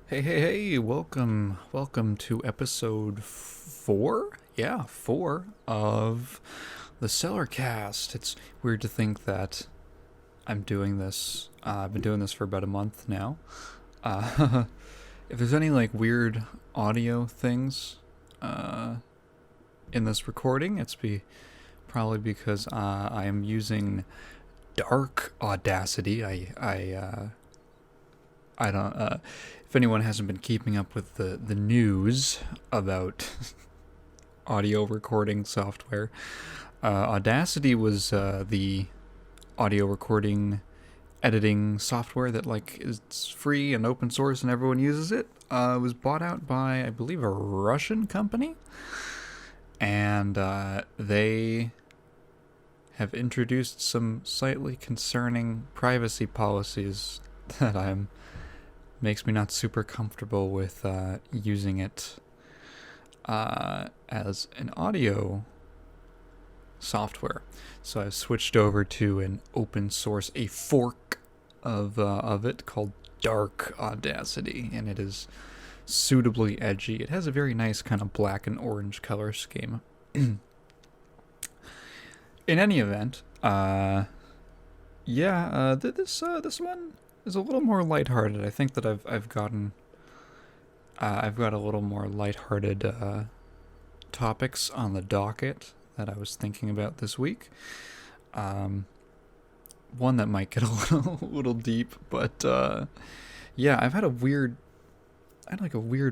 Hey, welcome to episode 4? Yeah, 4 of the Cellarcast. It's weird to think that I'm doing this, I've been doing this for about a month now. Uh, if there's any, weird audio things, uh, in this recording, probably because, I am using dark Audacity. I don't. If anyone hasn't been keeping up with the news about audio recording software, Audacity was the audio recording editing software that is free and open source and everyone uses it. It was bought out by, I believe, a Russian company, and they have introduced some slightly concerning privacy policies that I'm makes me not super comfortable with using it as an audio software. So I've switched over to an open source, a fork of it called Dark Audacity, and it is suitably edgy. It has a very nice kind of black and orange color scheme. In any event, this one is a little more lighthearted. I think that I've got a little more lighthearted topics on the docket that I was thinking about this week. One that might get a little deep, but yeah, I had a weird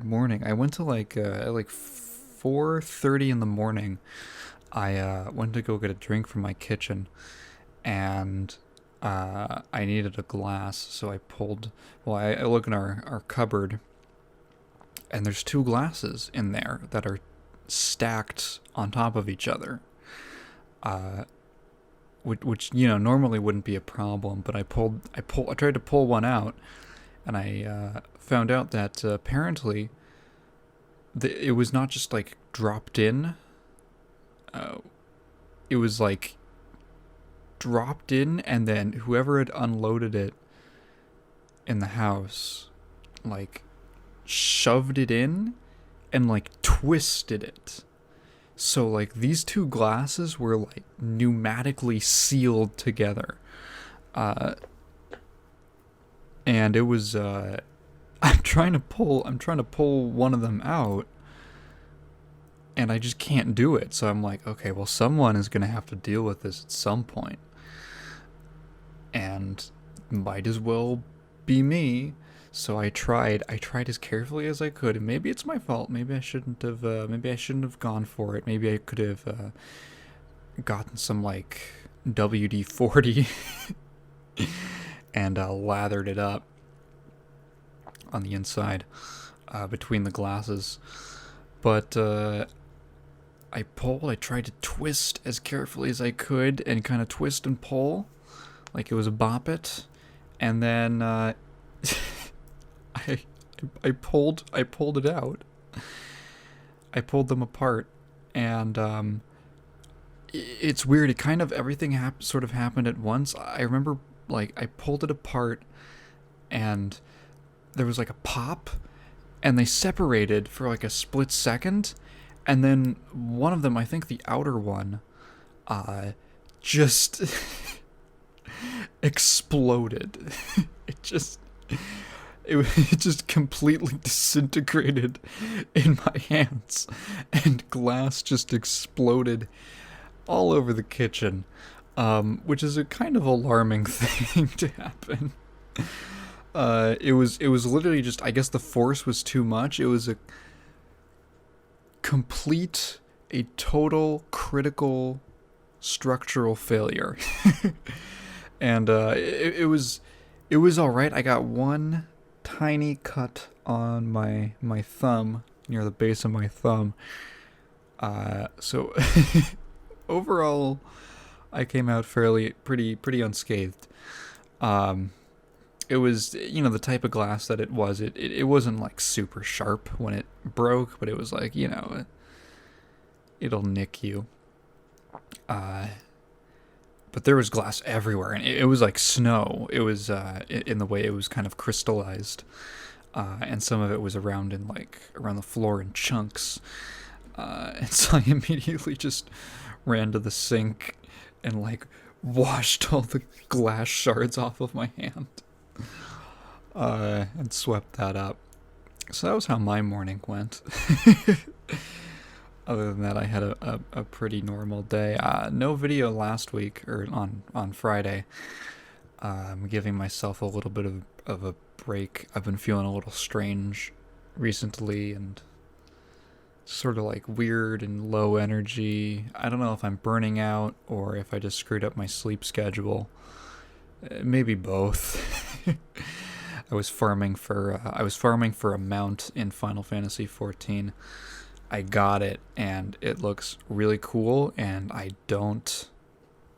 morning. I went to at 4:30 in the morning. I went to go get a drink from my kitchen, and I needed a glass, so I look in our cupboard, and there's two glasses in there that are stacked on top of each other. Uh, which normally wouldn't be a problem, but I tried to pull one out, and I found out that apparently it was not just dropped in. Uh, it was dropped in, and then whoever had unloaded it in the house shoved it in and twisted it. So these two glasses were pneumatically sealed together. Uh and it was I'm trying to pull one of them out, and I just can't do it. So I'm like, okay, well, someone is going to have to deal with this at some point, and might as well be me. So I tried as carefully as I could, and maybe it's my fault. Maybe I shouldn't have gone for it. Maybe I could have gotten some WD-40 and lathered it up on the inside between the glasses. But I tried to twist as carefully as I could, and kind of twist and pull like it was a bop it, and then I I pulled it out. I pulled them apart, and it's weird. It kind of everything sort of happened at once. I remember I pulled it apart, and there was a pop, and they separated for a split second, and then one of them, I think the outer one, just exploded. it just it just completely disintegrated in my hands, and glass just exploded all over the kitchen, which is a kind of alarming thing to happen. It was literally just, I guess the force was too much. It was a total critical structural failure. And it was all right. I got one tiny cut on my thumb, near the base of my thumb. So overall, I came out pretty unscathed. It was, the type of glass that it was. It wasn't super sharp when it broke, but it was it'll nick you. But there was glass everywhere, and it was like snow. It was in the way it was kind of crystallized. and some of it was around the floor in chunks. And so I immediately just ran to the sink and like washed all the glass shards off of my hand, and swept that up. So that was how my morning went. Other than that, I had a pretty normal day. No video last week, or on Friday. I'm giving myself a little bit of a break. I've been feeling a little strange recently and sort of like weird and low energy. I don't know if I'm burning out or if I just screwed up my sleep schedule. Maybe both. I was farming for a mount in Final Fantasy XIV. I got it, and it looks really cool, and I don't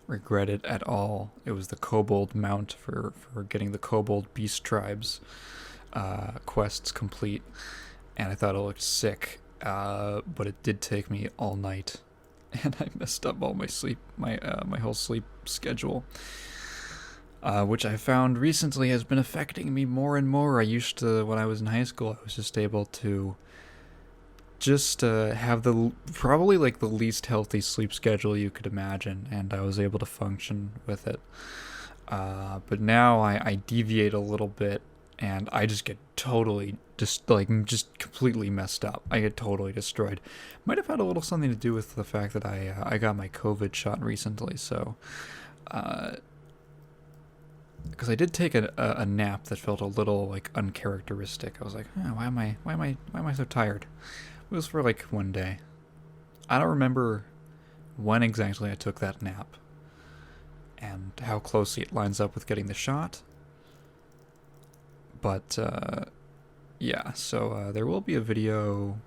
regret it at all. It was the Kobold mount for getting the Kobold Beast Tribes quests complete, and I thought it looked sick, but it did take me all night, and I messed up all my sleep, my whole sleep schedule. Which I found recently has been affecting me more and more. When I was in high school, I was just able to just have probably like the least healthy sleep schedule you could imagine, and I was able to function with it. But now I deviate a little bit, and I just get totally just completely messed up. I get totally destroyed. Might have had a little something to do with the fact that I got my COVID shot recently, so because I did take a nap that felt a little like uncharacteristic. I was like, oh, why am I so tired? It was for like one day. I don't remember when exactly I took that nap and how closely it lines up with getting the shot. But yeah, so there will be a video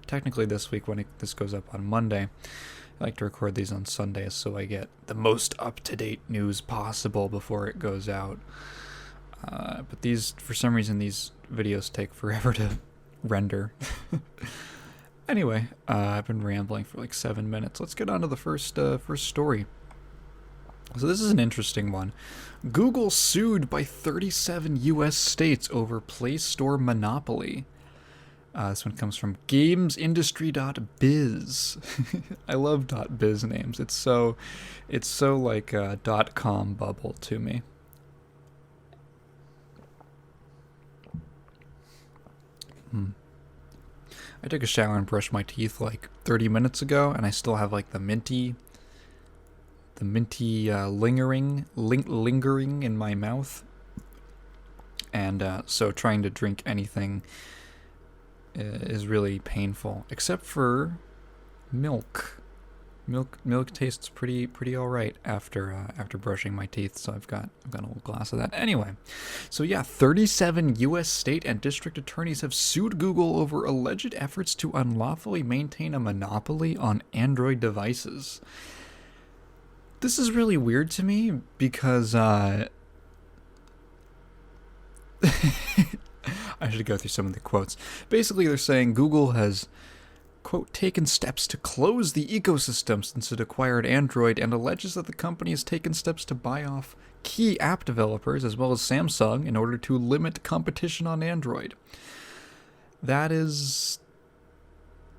technically this week when this goes up on Monday. I like to record these on Sundays so I get the most up-to-date news possible before it goes out. But for some reason, these videos take forever to render. Anyway, I've been rambling for like 7 minutes. Let's get on to the first story. So this is an interesting one. Google sued by 37 U.S. states over Play Store monopoly. This one comes from gamesindustry.biz. I love .biz names. It's so like a .com bubble to me. I took a shower and brushed my teeth like 30 minutes ago, and I still have like the minty lingering in my mouth. And so trying to drink anything is really painful, except for milk. Milk tastes pretty all right after brushing my teeth, so I've got a little glass of that. Anyway, so yeah, 37 U.S. state and district attorneys have sued Google over alleged efforts to unlawfully maintain a monopoly on Android devices. This is really weird to me because I should go through some of the quotes. Basically, they're saying Google has, quote, taken steps to close the ecosystem since it acquired Android, and alleges that the company has taken steps to buy off key app developers as well as Samsung in order to limit competition on Android. That is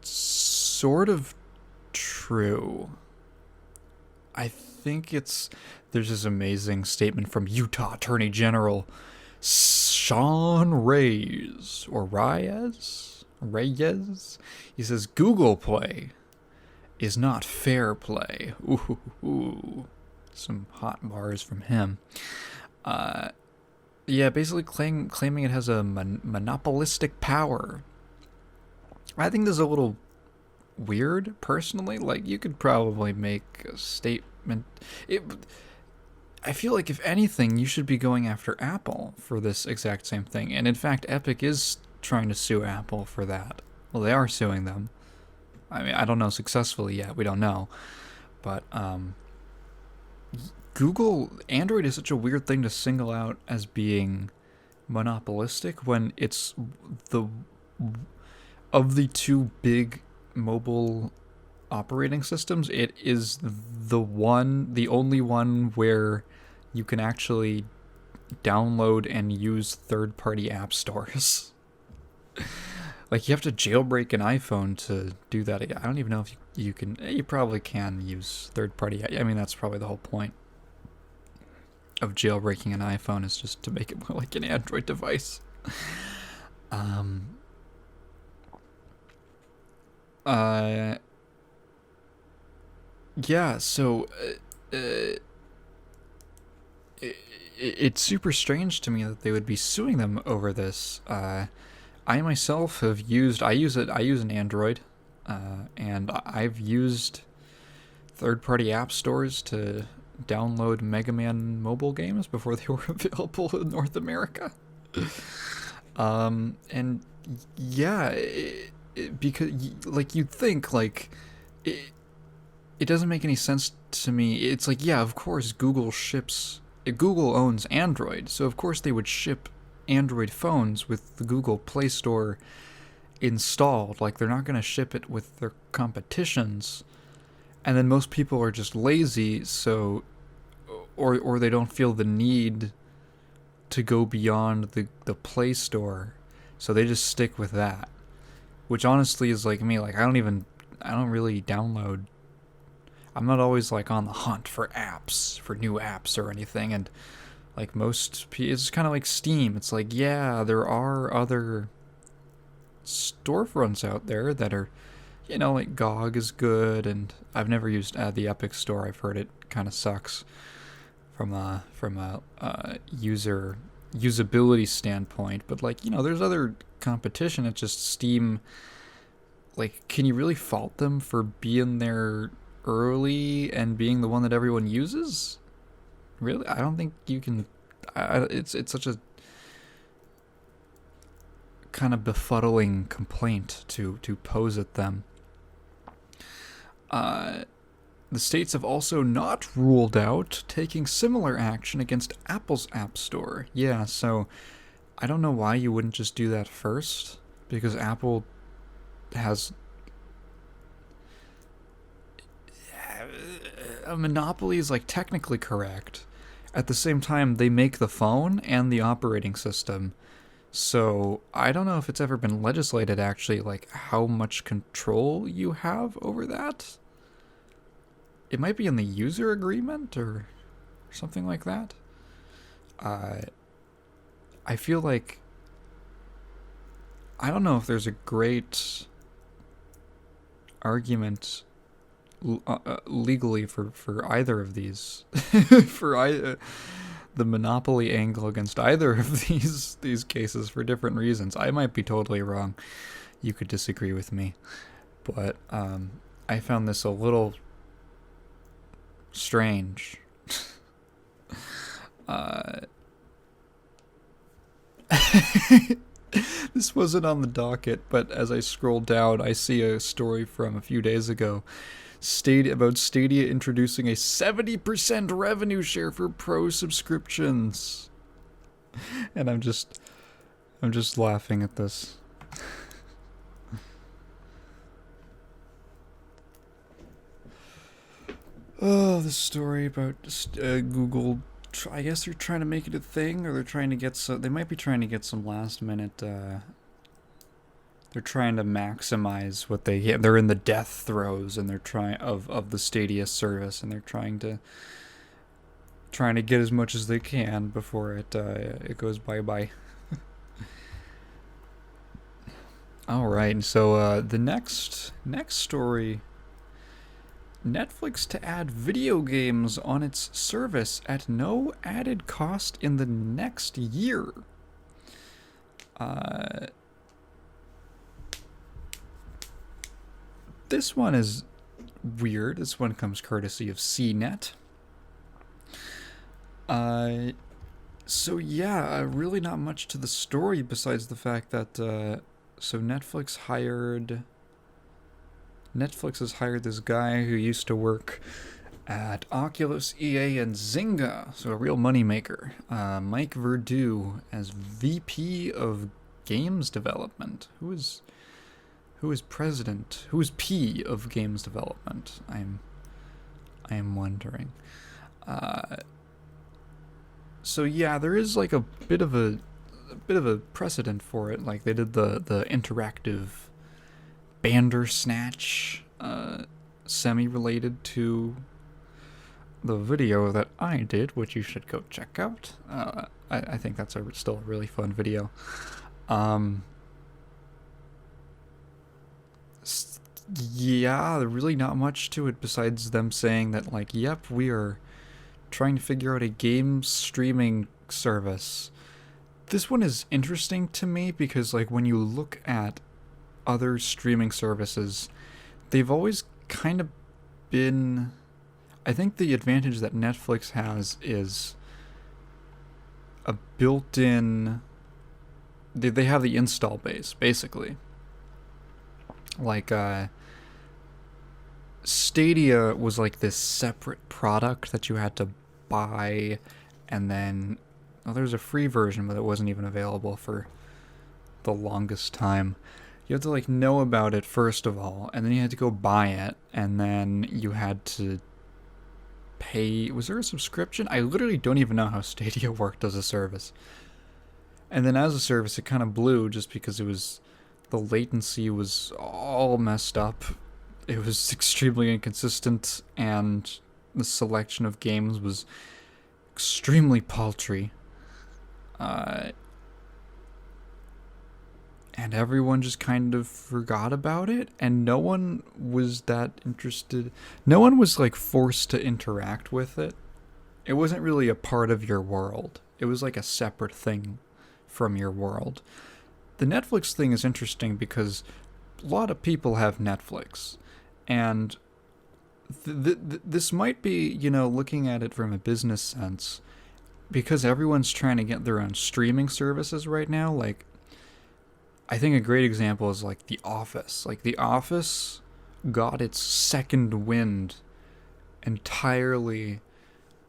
sort of true. I think there's this amazing statement from Utah Attorney General Sean Reyes. He says Google Play is not fair play. Ooh. Some hot bars from him. Yeah, basically claiming it has a monopolistic power. I think this is a little weird, personally. Like, you could probably make a statement. I feel like, if anything, you should be going after Apple for this exact same thing. And in fact, Epic is trying to sue Apple for that. Well, they are suing them. I mean, I don't know successfully yet. We don't know. But Android is such a weird thing to single out as being monopolistic when it's of the two big mobile operating systems, it is the only one where you can actually download and use third-party app stores. Like, you have to jailbreak an iPhone to do that. I don't even know if you can. You probably can use third-party. I mean, that's probably the whole point of jailbreaking an iPhone, is just to make it more like an Android device. Um. Yeah. So. It's super strange to me that they would be suing them over this. I myself have used. I use an Android, and I've used third-party app stores to download Mega Man mobile games before they were available in North America. And yeah, because like you'd think like it doesn't make any sense to me. It's like, yeah, of course Google owns Android, so of course they would ship Android phones with the Google Play Store installed. Like, they're not going to ship it with their competitions. And then most people are just lazy, so or they don't feel the need to go beyond the Play Store, so they just stick with that. Which honestly is like me. Like, I don't really download. I'm not always like on the hunt for new apps or anything. And like it's kind of like Steam. It's like, yeah, there are other storefronts out there that are, like GOG is good, and I've never used the Epic Store. I've heard it kind of sucks from a usability standpoint. But like, there's other competition. It's just Steam. Like, can you really fault them for being there early and being the one that everyone uses? Really, I don't think you can. It's such a kind of befuddling complaint to pose at them. The states have also not ruled out taking similar action against Apple's App Store. Yeah, so I don't know why you wouldn't just do that first, because Apple has a monopoly is like technically correct. At the same time, they make the phone and the operating system. So I don't know if it's ever been legislated actually, like how much control you have over that. It might be in the user agreement or something like that. I feel like, I don't know if there's a great argument legally for either of these, for the monopoly angle against either of these cases for different reasons. I might be totally wrong. You could disagree with me, but I found this a little strange. This wasn't on the docket, but as I scroll down, I see a story from a few days ago about Stadia introducing a 70% revenue share for pro subscriptions. And I'm just laughing at this. Oh, the story about Google. I guess they're trying to make it a thing, or they're trying to get they might be trying to get some last minute. They're trying to maximize what they get. They're in the death throes, and they're trying of the Stadia service, and they're trying to get as much as they can before it goes bye. All right, and so the next story. Netflix to add video games on its service at no added cost in the next year. This one is weird. This one comes courtesy of CNET. So yeah, really not much to the story besides the fact that so Netflix has hired this guy who used to work at Oculus, EA, and Zynga, so a real moneymaker. Mike Verdu as VP of Games Development. Who is president? Who is P of Games Development? I am wondering. So yeah, there is like a bit of a a bit of a precedent for it. Like they did the interactive Bandersnatch, semi-related to the video that I did, which you should go check out. I think that's still a really fun video. Yeah, really not much to it besides them saying that, like, yep, we are trying to figure out a game streaming service. This one is interesting to me because, like, when you look at other streaming services, they've always kind of been... I think the advantage that Netflix has is a built-in... They have the install base, basically. Like, Stadia was like this separate product that you had to buy, and then there's a free version, but it wasn't even available for the longest time. You had to like know about it first of all, and then you had to go buy it, and then you had to pay. Was there a subscription? I literally don't even know how Stadia worked as a service. And then as a service, it kind of blew just because the latency was all messed up. It was extremely inconsistent, and the selection of games was extremely paltry. And everyone just kind of forgot about it, and no one was that interested. No one was like forced to interact with it. It wasn't really a part of your world. It was like a separate thing from your world. The Netflix thing is interesting because a lot of people have Netflix, and this might be, looking at it from a business sense, because everyone's trying to get their own streaming services right now. Like, I think a great example is like The Office. Like, The Office got its second wind entirely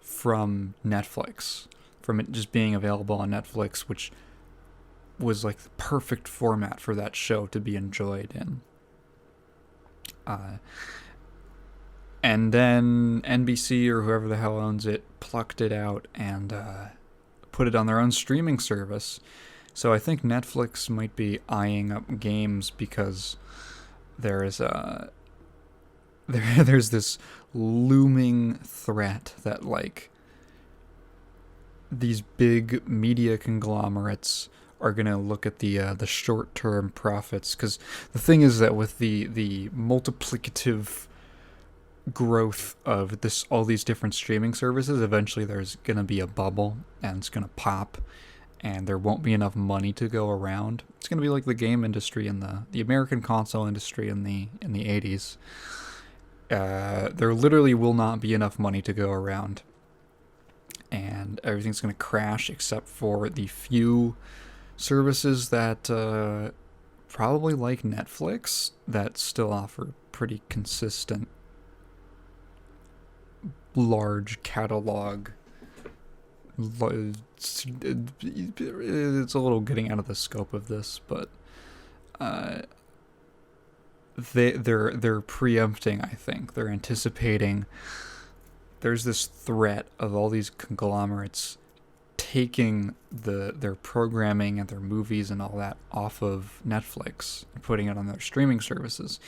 from Netflix, from it just being available on Netflix, which was like the perfect format for that show to be enjoyed in. And then NBC or whoever the hell owns it plucked it out and put it on their own streaming service. So I think Netflix might be eyeing up games because there's this looming threat that like these big media conglomerates are gonna look at the short-term profits, because the thing is that with the multiplicative growth of all these different streaming services, eventually there's gonna be a bubble and it's gonna pop, and there won't be enough money to go around. It's gonna be like the game industry and the American console industry in the 80s. There literally will not be enough money to go around, and everything's gonna crash except for the few services that probably like Netflix that still offer pretty consistent large catalog. It's a little getting out of the scope of this, but they're preempting, I think. They're anticipating there's this threat of all these conglomerates taking their programming and their movies and all that off of Netflix and putting it on their streaming services.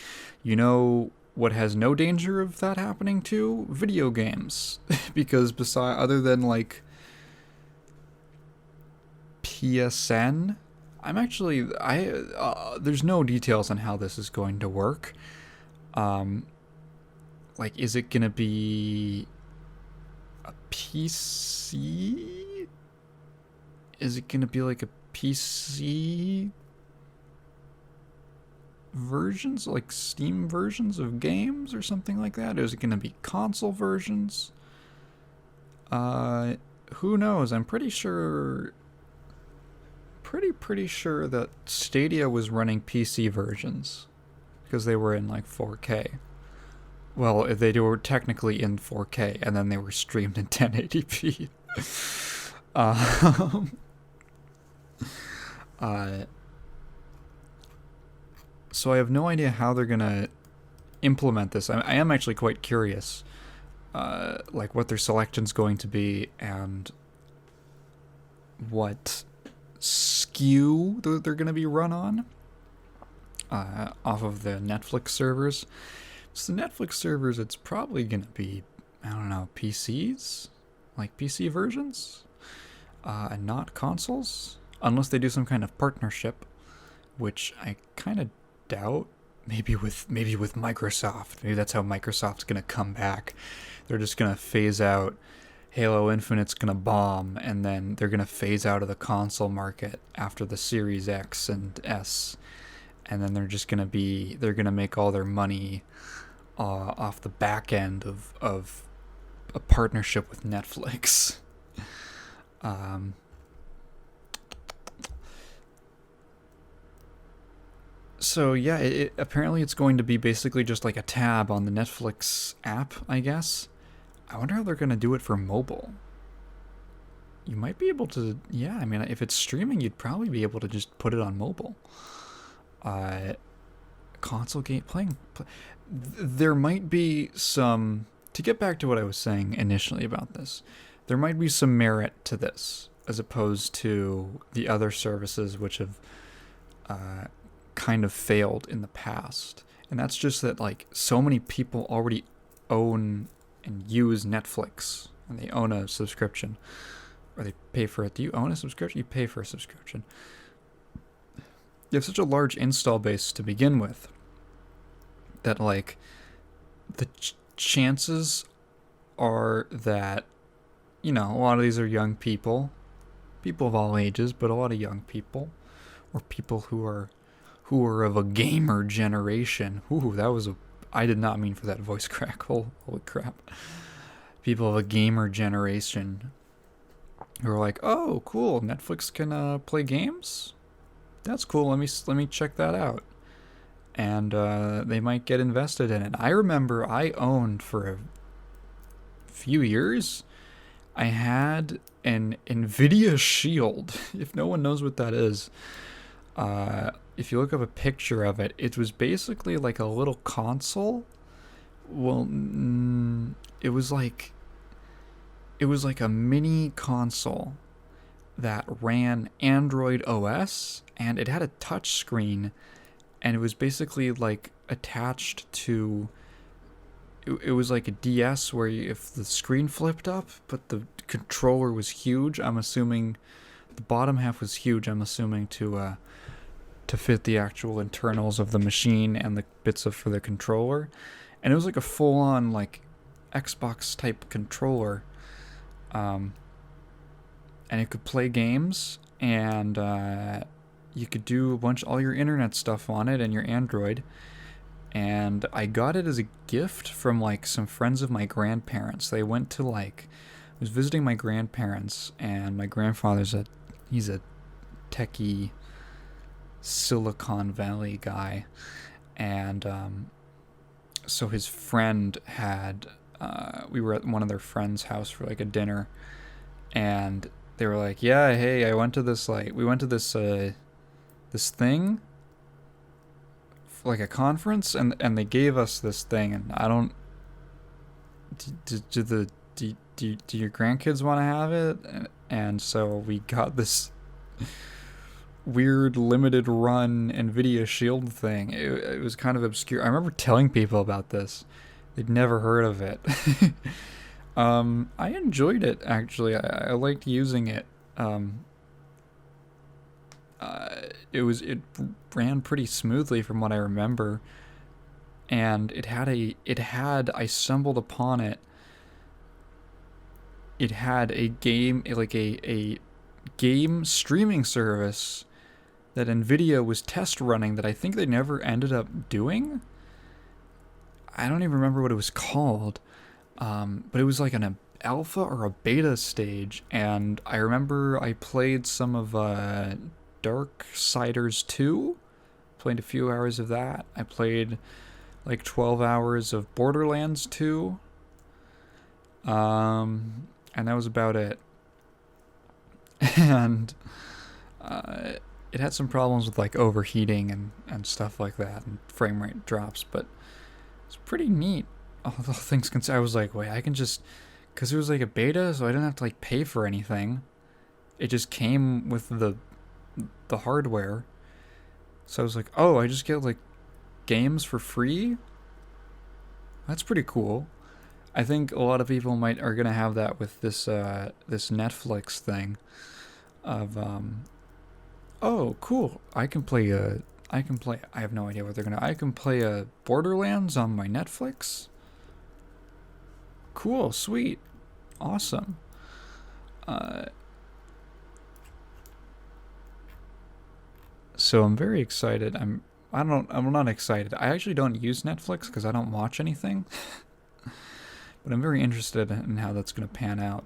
You know what has no danger of that happening to? Video games. Because other than like PSN, there's no details on how this is going to work. Like, is it gonna be a PC? Is it gonna be like a PC versions, like Steam versions of games or something like that? Is it gonna be console versions? Who knows? I'm pretty sure that Stadia was running PC versions because they were in like 4K. Well, they were technically in 4K, and then they were streamed in 1080p. So I have no idea how they're gonna implement this. I am actually quite curious, like what their selection's going to be and what SKU that they're going to be run on off of the Netflix servers. So the Netflix servers, it's probably going to be, I don't know, PCs? Like PC versions? And not consoles? Unless they do some kind of partnership, which I kind of doubt. Maybe with Microsoft. Maybe that's how Microsoft's going to come back. They're just going to phase out Halo Infinite's going to bomb, and then they're going to phase out of the console market after the Series X and S. And then they're going to make all their money off the back end of a partnership with Netflix. So yeah, apparently it's going to be basically just like a tab on the Netflix app, I guess. I wonder how they're going to do it for mobile. You might be able to, yeah, I mean, if it's streaming, you'd probably be able to just put it on mobile. Console game playing. There might be some, to get back to what I was saying initially about this, there might be some merit to this, as opposed to the other services which have kind of failed in the past. And that's just that, like, so many people already own and use Netflix, and they own a subscription, or they pay for it. Do you own a subscription? You pay for a subscription. You have such a large install base to begin with that, like, the chances are that, you know, a lot of these are young people of all ages, but a lot of young people, or people who are of a gamer generation. Ooh, I did not mean for that voice crack. Holy crap. People of a gamer generation who are like, oh, cool, Netflix can play games? That's cool, let me check that out. And they might get invested in it. I remember I owned for a few years, I had an NVIDIA Shield. If no one knows what that is, if you look up a picture of it, it was basically like a little console. Well, it was like a mini console that ran Android OS, and it had a touch screen, and it was basically like attached to, it was like a DS where if the screen flipped up, but the controller was huge, I'm assuming the bottom half was huge, I'm assuming to fit the actual internals of the machine and the bits for the controller. And it was like a full-on like Xbox type controller, and it could play games, and you could do all your internet stuff on it and your Android. And I got it as a gift from like some friends of my grandparents. They went to I was visiting my grandparents, and my grandfather's he's a techie Silicon Valley guy, and so his friend had we were at one of their friends' house for like a dinner, and they were like, yeah, hey, we went to this this thing, like a conference, and they gave us this thing, and I don't, do your grandkids want to have it? And so we got this weird limited run NVIDIA Shield thing. It was kind of obscure. I remember telling people about this. They'd never heard of it. I enjoyed it, actually. I liked using it. It ran pretty smoothly from what I remember, and I stumbled upon it. It had a game, like a game streaming service that NVIDIA was test running that I think they never ended up doing. I don't even remember what it was called, but it was like an alpha or a beta stage, and I remember I played some of Darksiders 2, played a few hours of that. I played like 12 hours of Borderlands 2, and that was about it. And it had some problems with like overheating and stuff like that, and frame rate drops, but it's pretty neat. All things considered, I was like, wait, I can just, because it was like a beta, so I didn't have to like pay for anything. It just came with the the hardware. So I was like, oh, I just get like games for free? That's pretty cool. I think a lot of people are gonna have that with this Netflix thing of oh cool, I have no idea what they're gonna, I can play a Borderlands on my Netflix. Cool, sweet, awesome. Uh, so I'm very excited. I'm not excited. I actually don't use Netflix because I don't watch anything. But I'm very interested in how that's going to pan out.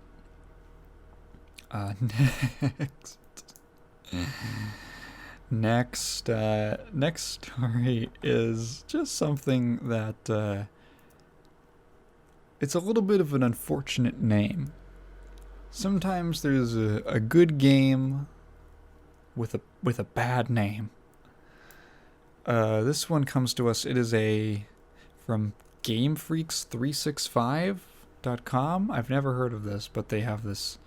Next. Next story is just something that it's a little bit of an unfortunate name. Sometimes there's a good game with a bad name. This one comes to us. It is from GameFreaks365.com. I've never heard of this, but they have this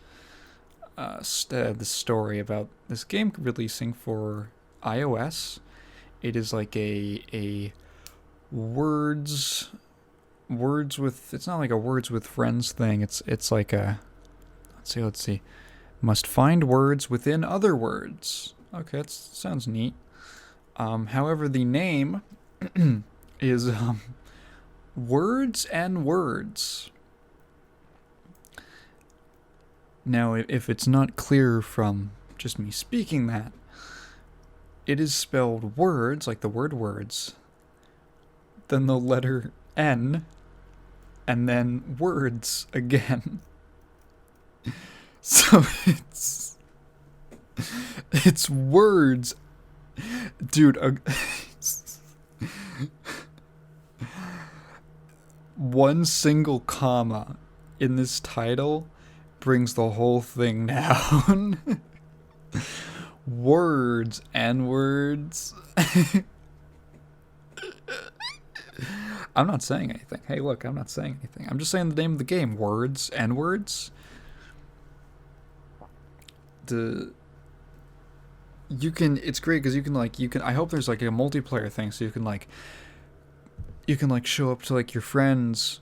this story about this game releasing for iOS. It is like a words with, it's not like a words with friends thing. It's like a, let's see. Must find words within other words. Okay, that sounds neat. However, the name is Words and Words. Now, if it's not clear from just me speaking that, it is spelled words, like the word words, then the letter N, and then words again. So it's words. Dude, one single comma in this title brings the whole thing down. Words and words. I'm not saying anything. Hey, look, I'm not saying anything. I'm just saying the name of the game. Words and words. It's great because I hope there's like a multiplayer thing so you can show up to like your friends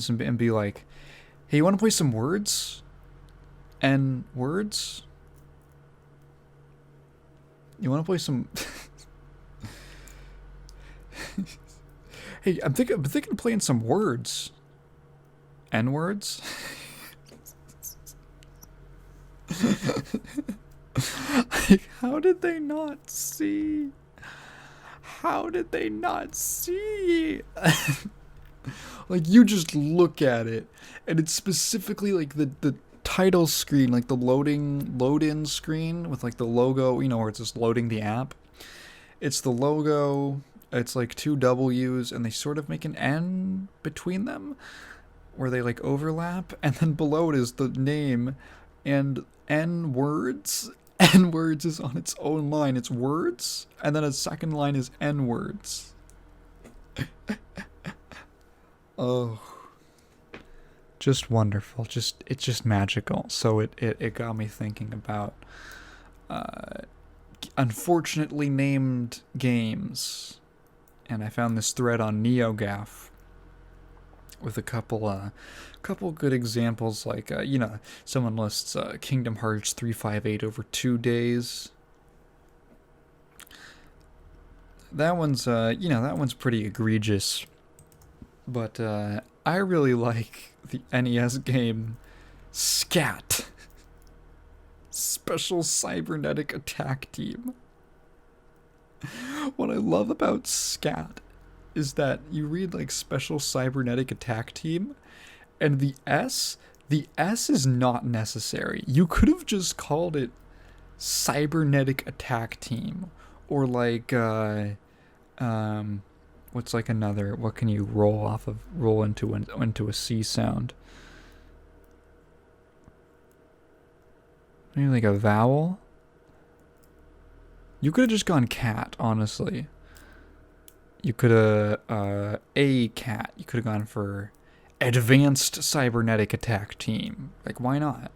and be like, hey, you want to play some words and words? You want to play some hey, I'm thinking of playing some words and words. Like, how did they not see? How did they not see? Like, you just look at it, and it's specifically like the title screen, like the load-in screen with like the logo, where it's just loading the app. It's the logo, it's like two W's, and they sort of make an N between them, where they like overlap, and then below it is the name, and N words. N words is on its own line. It's words, and then a second line is N words. Oh, just wonderful. It's just magical. So it got me thinking about unfortunately named games, and I found this thread on NeoGAF with a couple good examples, like someone lists Kingdom Hearts 358 over 2 days. That one's pretty egregious, but I really like the NES game SCAT, Special Cybernetic Attack Team. What I love about SCAT is that you read like Special Cybernetic Attack Team, and the S is not necessary. You could have just called it Cybernetic Attack Team, or like what's like another, what can you roll into a C sound? Maybe like a vowel? You could have just gone cat, honestly. You could have, a cat. You could have gone for Advanced Cybernetic Attack Team. Like, why not?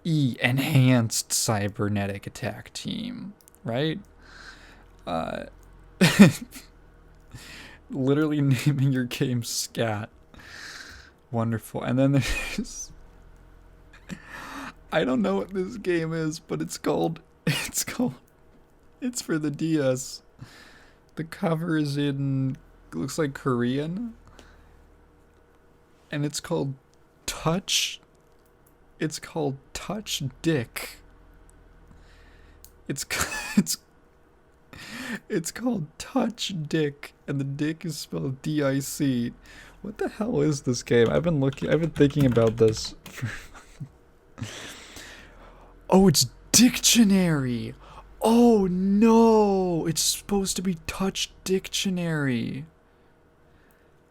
Enhanced Cybernetic Attack Team, right? Uh, literally naming your game Scat. Wonderful. And then there's I don't know what this game is, but it's for the DS. The cover is looks like Korean. And it's called Touch. It's called Touch Dick. It's called Touch Dick, and the dick is spelled D-I-C. What the hell is this game? I've been thinking about this. Oh, it's Dictionary. Oh no, it's supposed to be Touch Dictionary.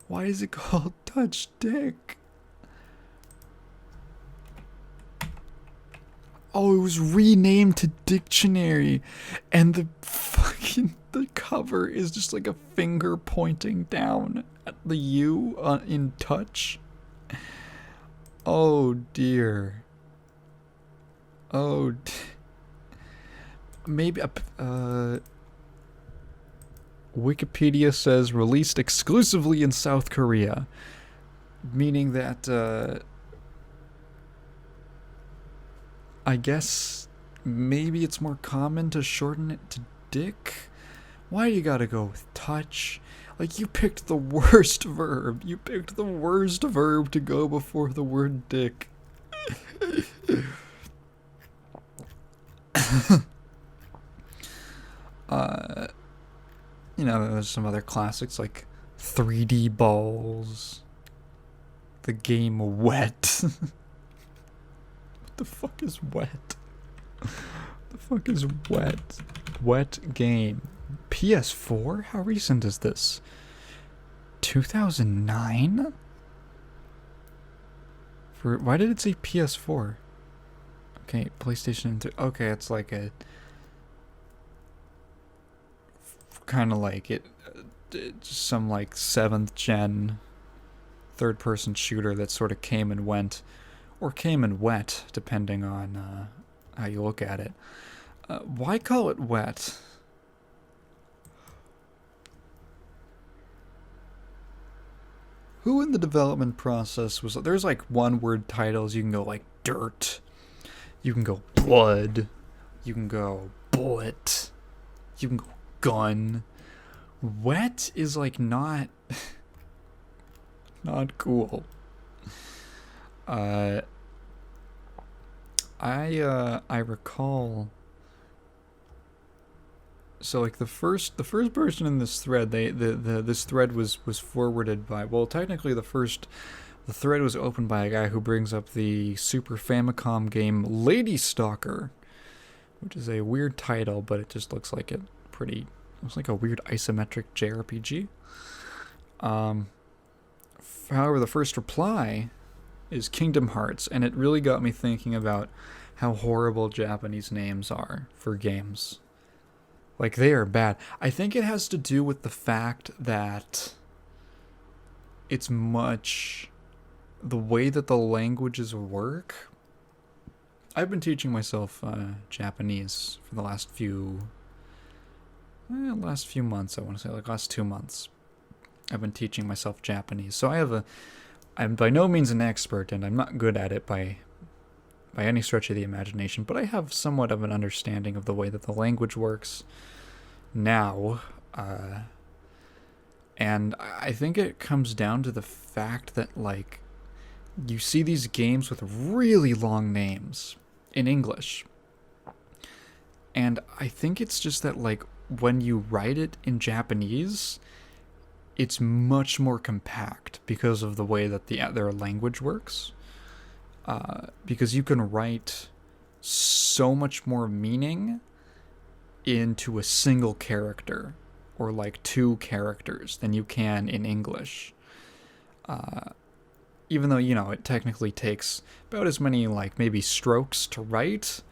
Why is it called Touch Dick? Oh, it was renamed to Dictionary, and the cover is just like a finger pointing down at the U in touch. Oh dear. Oh, maybe Wikipedia says released exclusively in South Korea, meaning that I guess maybe it's more common to shorten it to Dick. Why you gotta go with touch? Like, you picked the worst verb. You picked the worst verb to go before the word dick. There's some other classics like 3D Balls, the game Wet. What the fuck is Wet? The fuck is Wet? Wet game. PS4? How recent is this? 2009? Why did it say PS4? Okay, PlayStation 3. Okay, it's like a kind of like some like 7th gen third person shooter that sort of came and went, or came and wet, depending on how you look at it. Why call it Wet? Who in the development process was... There's like one word titles. You can go like dirt. You can go blood. You can go bullet. You can go gun. Wet is like not... not cool. I recall... So like the first person in this thread, this thread was forwarded by, well, technically the thread was opened by a guy who brings up the Super Famicom game Lady Stalker, which is a weird title, but it just looks like looks like a weird isometric JRPG. However, the first reply is Kingdom Hearts, and it really got me thinking about how horrible Japanese names are for games. Like, they are bad. I think it has to do with the fact that it's much the way that the languages work. I've been teaching myself Japanese for the last few months, I want to say, like last 2 months. I've been teaching myself Japanese. So I'm by no means an expert, and I'm not good at it by any stretch of the imagination, but I have somewhat of an understanding of the way that the language works now. And I think it comes down to the fact that, like, you see these games with really long names in English. And I think it's just that, like, when you write it in Japanese, it's much more compact because of the way that their language works. Because you can write so much more meaning into a single character, or like 2 characters, than you can in English. Even though, it technically takes about as many, like, maybe strokes to write,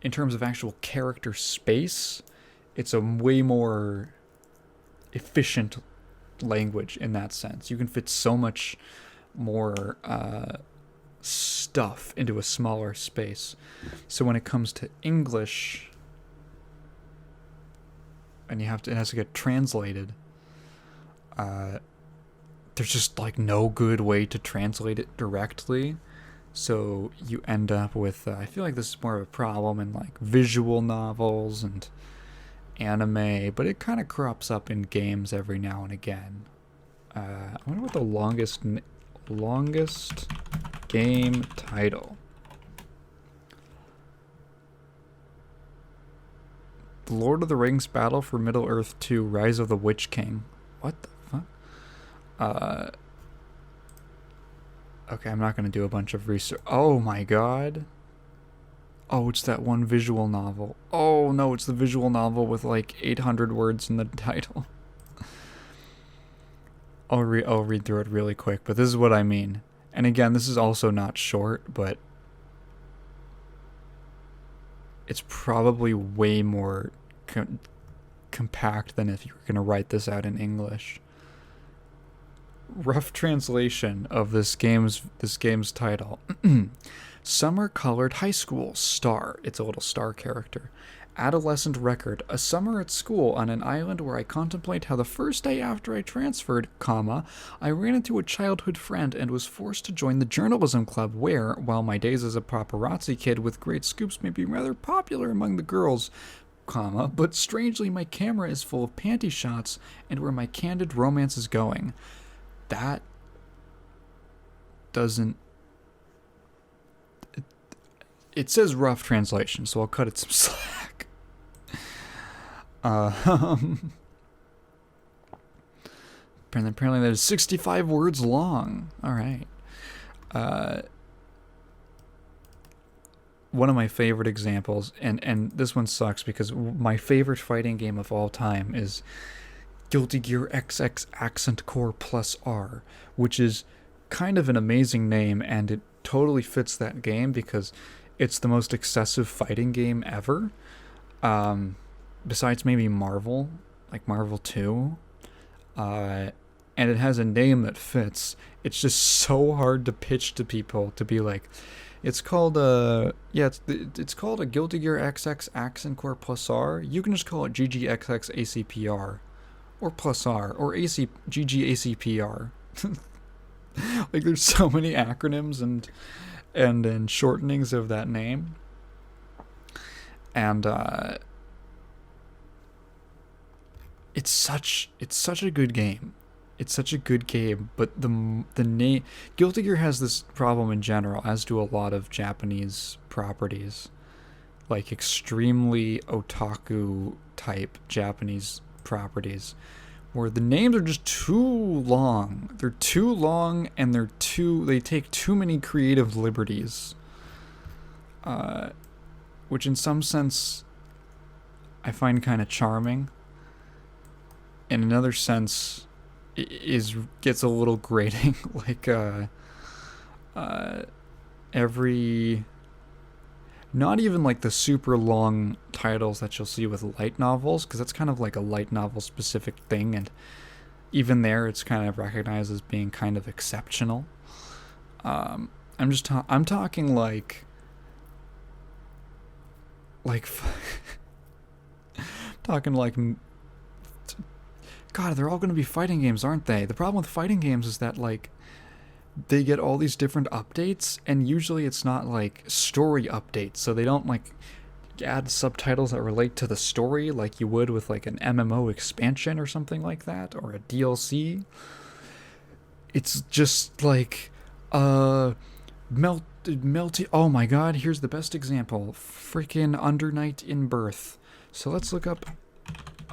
in terms of actual character space, it's a way more efficient language in that sense. You can fit so much more stuff into a smaller space. So when it comes to English, and it has to get translated, there's just like no good way to translate it directly. So you end up with, I feel like this is more of a problem in like visual novels and anime, but it kind of crops up in games every now and again. I wonder what the longest game title. The Lord of the Rings Battle for Middle-earth 2 Rise of the Witch King. What the fuck? Okay, I'm not going to do a bunch of research. Oh my god. Oh, it's that one visual novel. Oh no, it's the visual novel with like 800 words in the title. I'll read through it really quick, but this is what I mean. And again, this is also not short, but it's probably way more compact than if you were going to write this out in English. Rough translation of this game's title. Summer Colored High School Star. It's a little star character. Adolescent record. A summer at school on an island where I contemplate how the first day after I transferred, I ran into a childhood friend and was forced to join the journalism club where, while my days as a paparazzi kid with great scoops may be rather popular among the girls, but strangely my camera is full of panty shots and where my candid romance is going. That doesn't... It says rough translation, so I'll cut it some slack. Apparently that is 65 words long. Alright. One of my favorite examples, and this one sucks because my favorite fighting game of all time is Guilty Gear XX Accent Core Plus R, which is kind of an amazing name, and it totally fits that game because it's the most excessive fighting game ever. Besides maybe Marvel, like Marvel 2. And it has a name that fits. It's just so hard to pitch to people to be like, it's called it's called a Guilty Gear XX Accent Core Plus R. You can just call it GGXX ACPR. Or Plus R, or GGACPR. Like, there's so many acronyms and shortenings of that name. And it's such a good game. It's such a good game, but the name Guilty Gear has this problem in general, as do a lot of Japanese properties, like extremely otaku type Japanese properties, where the names are just too long. They're too long, and they take too many creative liberties. Which in some sense I find kind of charming. In another sense gets a little grating. Like not even like the super long titles that you'll see with light novels, because that's kind of like a light novel specific thing, and even there it's kind of recognized as being kind of exceptional. I'm talking like talking like, God, they're all going to be fighting games, aren't they? The problem with fighting games is that, like, they get all these different updates, and usually it's not, like, story updates, so they don't, like, add subtitles that relate to the story like you would with, like, an MMO expansion or something like that, or a DLC. It's just, like, Melty... Oh my god, here's the best example. Freaking Under Night in Birth. So let's look up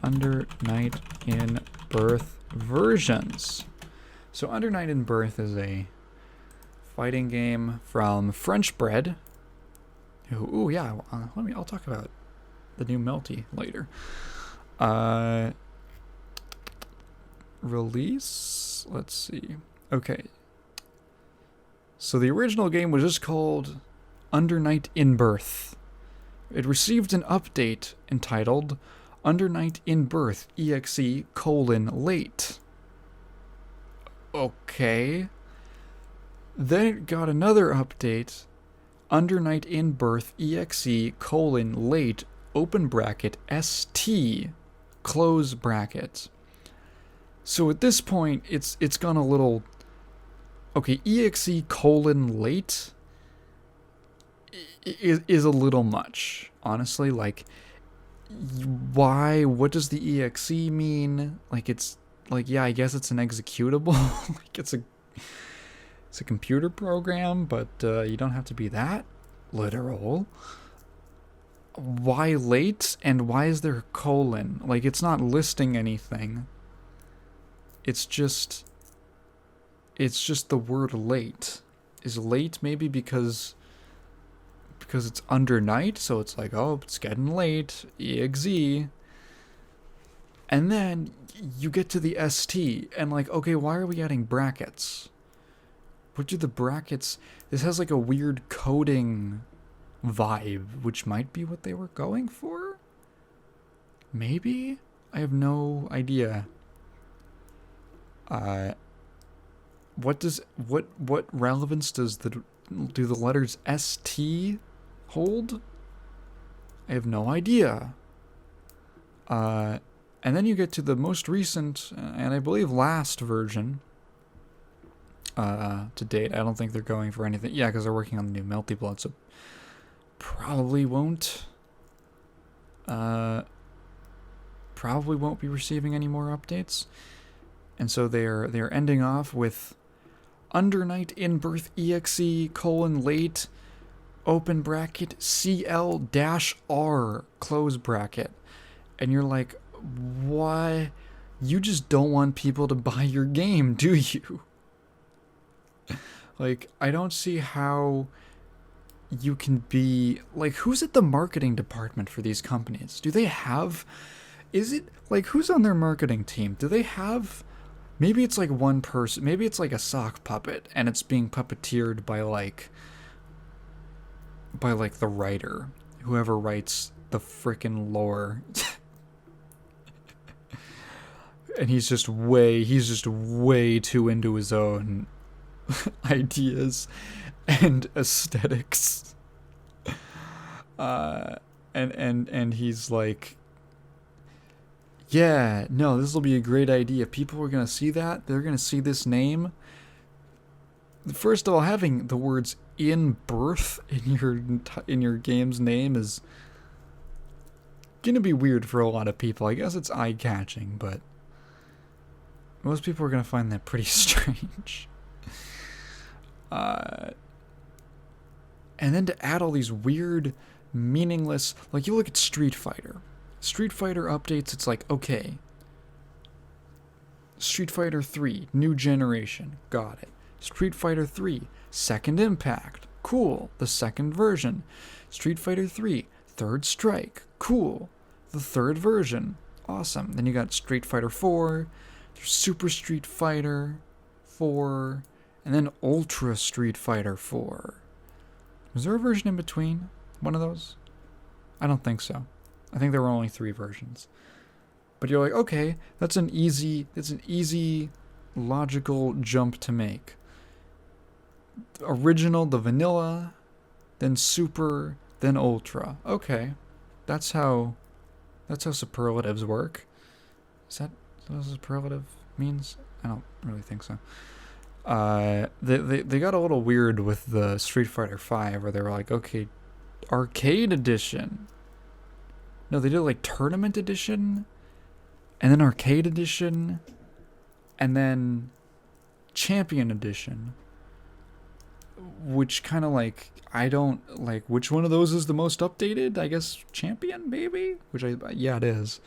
Under Night in Birth versions. So Under Night in Birth is a fighting game from French Bread. Ooh, yeah. I'll talk about the new Melty later. Release. Let's see. Okay. So the original game was just called Under Night in Birth. It received an update entitled Under Night in Birth EXE: late. Okay. Then it got another update. Under Night in Birth exe colon late open bracket st close bracket. So at this point, it's gone a little. Okay, exe colon late is a little much, honestly. Like, why? What does the exe mean? Like, it's like, yeah, I guess it's an executable. Like, it's a computer program, but you don't have to be that literal. Why late, and why is there a colon? Like, it's not listing anything. It's just the word late. Is late maybe because it's under night, so it's like, oh, it's getting late, exe. And then you get to the st, and like, okay, why are we adding brackets? What do the brackets... This has like a weird coding vibe, which might be what they were going for? Maybe? I have no idea. What relevance do the letters ST hold? I have no idea. And then you get to the most recent, and I believe last version to date. I don't think they're going for anything. Yeah, because they're working on the new Melty Blood, so probably won't be receiving any more updates. And so they're ending off with Under Night in Birth exe colon late open bracket CL-R close bracket. And you're like, why? You just don't want people to buy your game, do you? Like, I don't see how you can be... Like, who's at the marketing department for these companies? Do they have... Is it... Like, who's on their marketing team? Do they have... Maybe it's like one person. Maybe it's like a sock puppet, and it's being puppeteered by the writer. Whoever writes the frickin' lore. And he's just way too into his own ideas and aesthetics. And he's like, yeah, no, this will be a great idea. People are going to see that. They're going to see this name. First of all, having the words in birth in your game's name is going to be weird for a lot of people. I guess it's eye-catching, but most people are going to find that pretty strange. And then to add all these weird, meaningless... Like, you look at Street Fighter. Street Fighter updates, it's like, okay. Street Fighter 3, new generation. Got it. Street Fighter 3, Second Impact. Cool. The second version. Street Fighter 3, Third Strike. Cool. The third version. Awesome. Then you got Street Fighter 4, Super Street Fighter 4, and then Ultra Street Fighter 4. Was there a version in between one of those? I don't think so. I think there were only 3 versions. But you're like, okay, that's an easy logical jump to make. Original, the vanilla, then super, then ultra. Okay. That's how superlatives work. Is that what superlative means? I don't really think so. They got a little weird with the Street Fighter 5 where they were like, okay, arcade edition. No, they did like tournament edition, and then arcade edition, and then champion edition. Which kind of like, I don't like, which one of those is the most updated? I guess champion, maybe? Yeah, it is.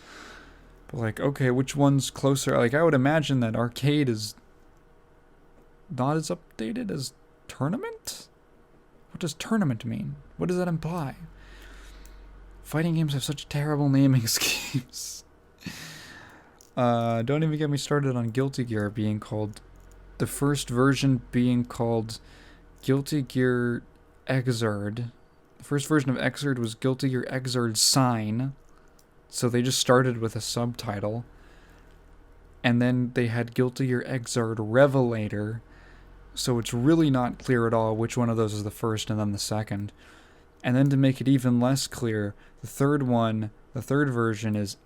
But like, okay, which one's closer? Like, I would imagine that arcade is not as updated as tournament? What does tournament mean? What does that imply? Fighting games have such terrible naming schemes. Don't even get me started on Guilty Gear being called... The first version being called Guilty Gear Exard. The first version of Exard was Guilty Gear Exard Sign. So they just started with a subtitle. And then they had Guilty Gear Exard Revelator. So it's really not clear at all which one of those is the first and then the second. And then to make it even less clear, the third version is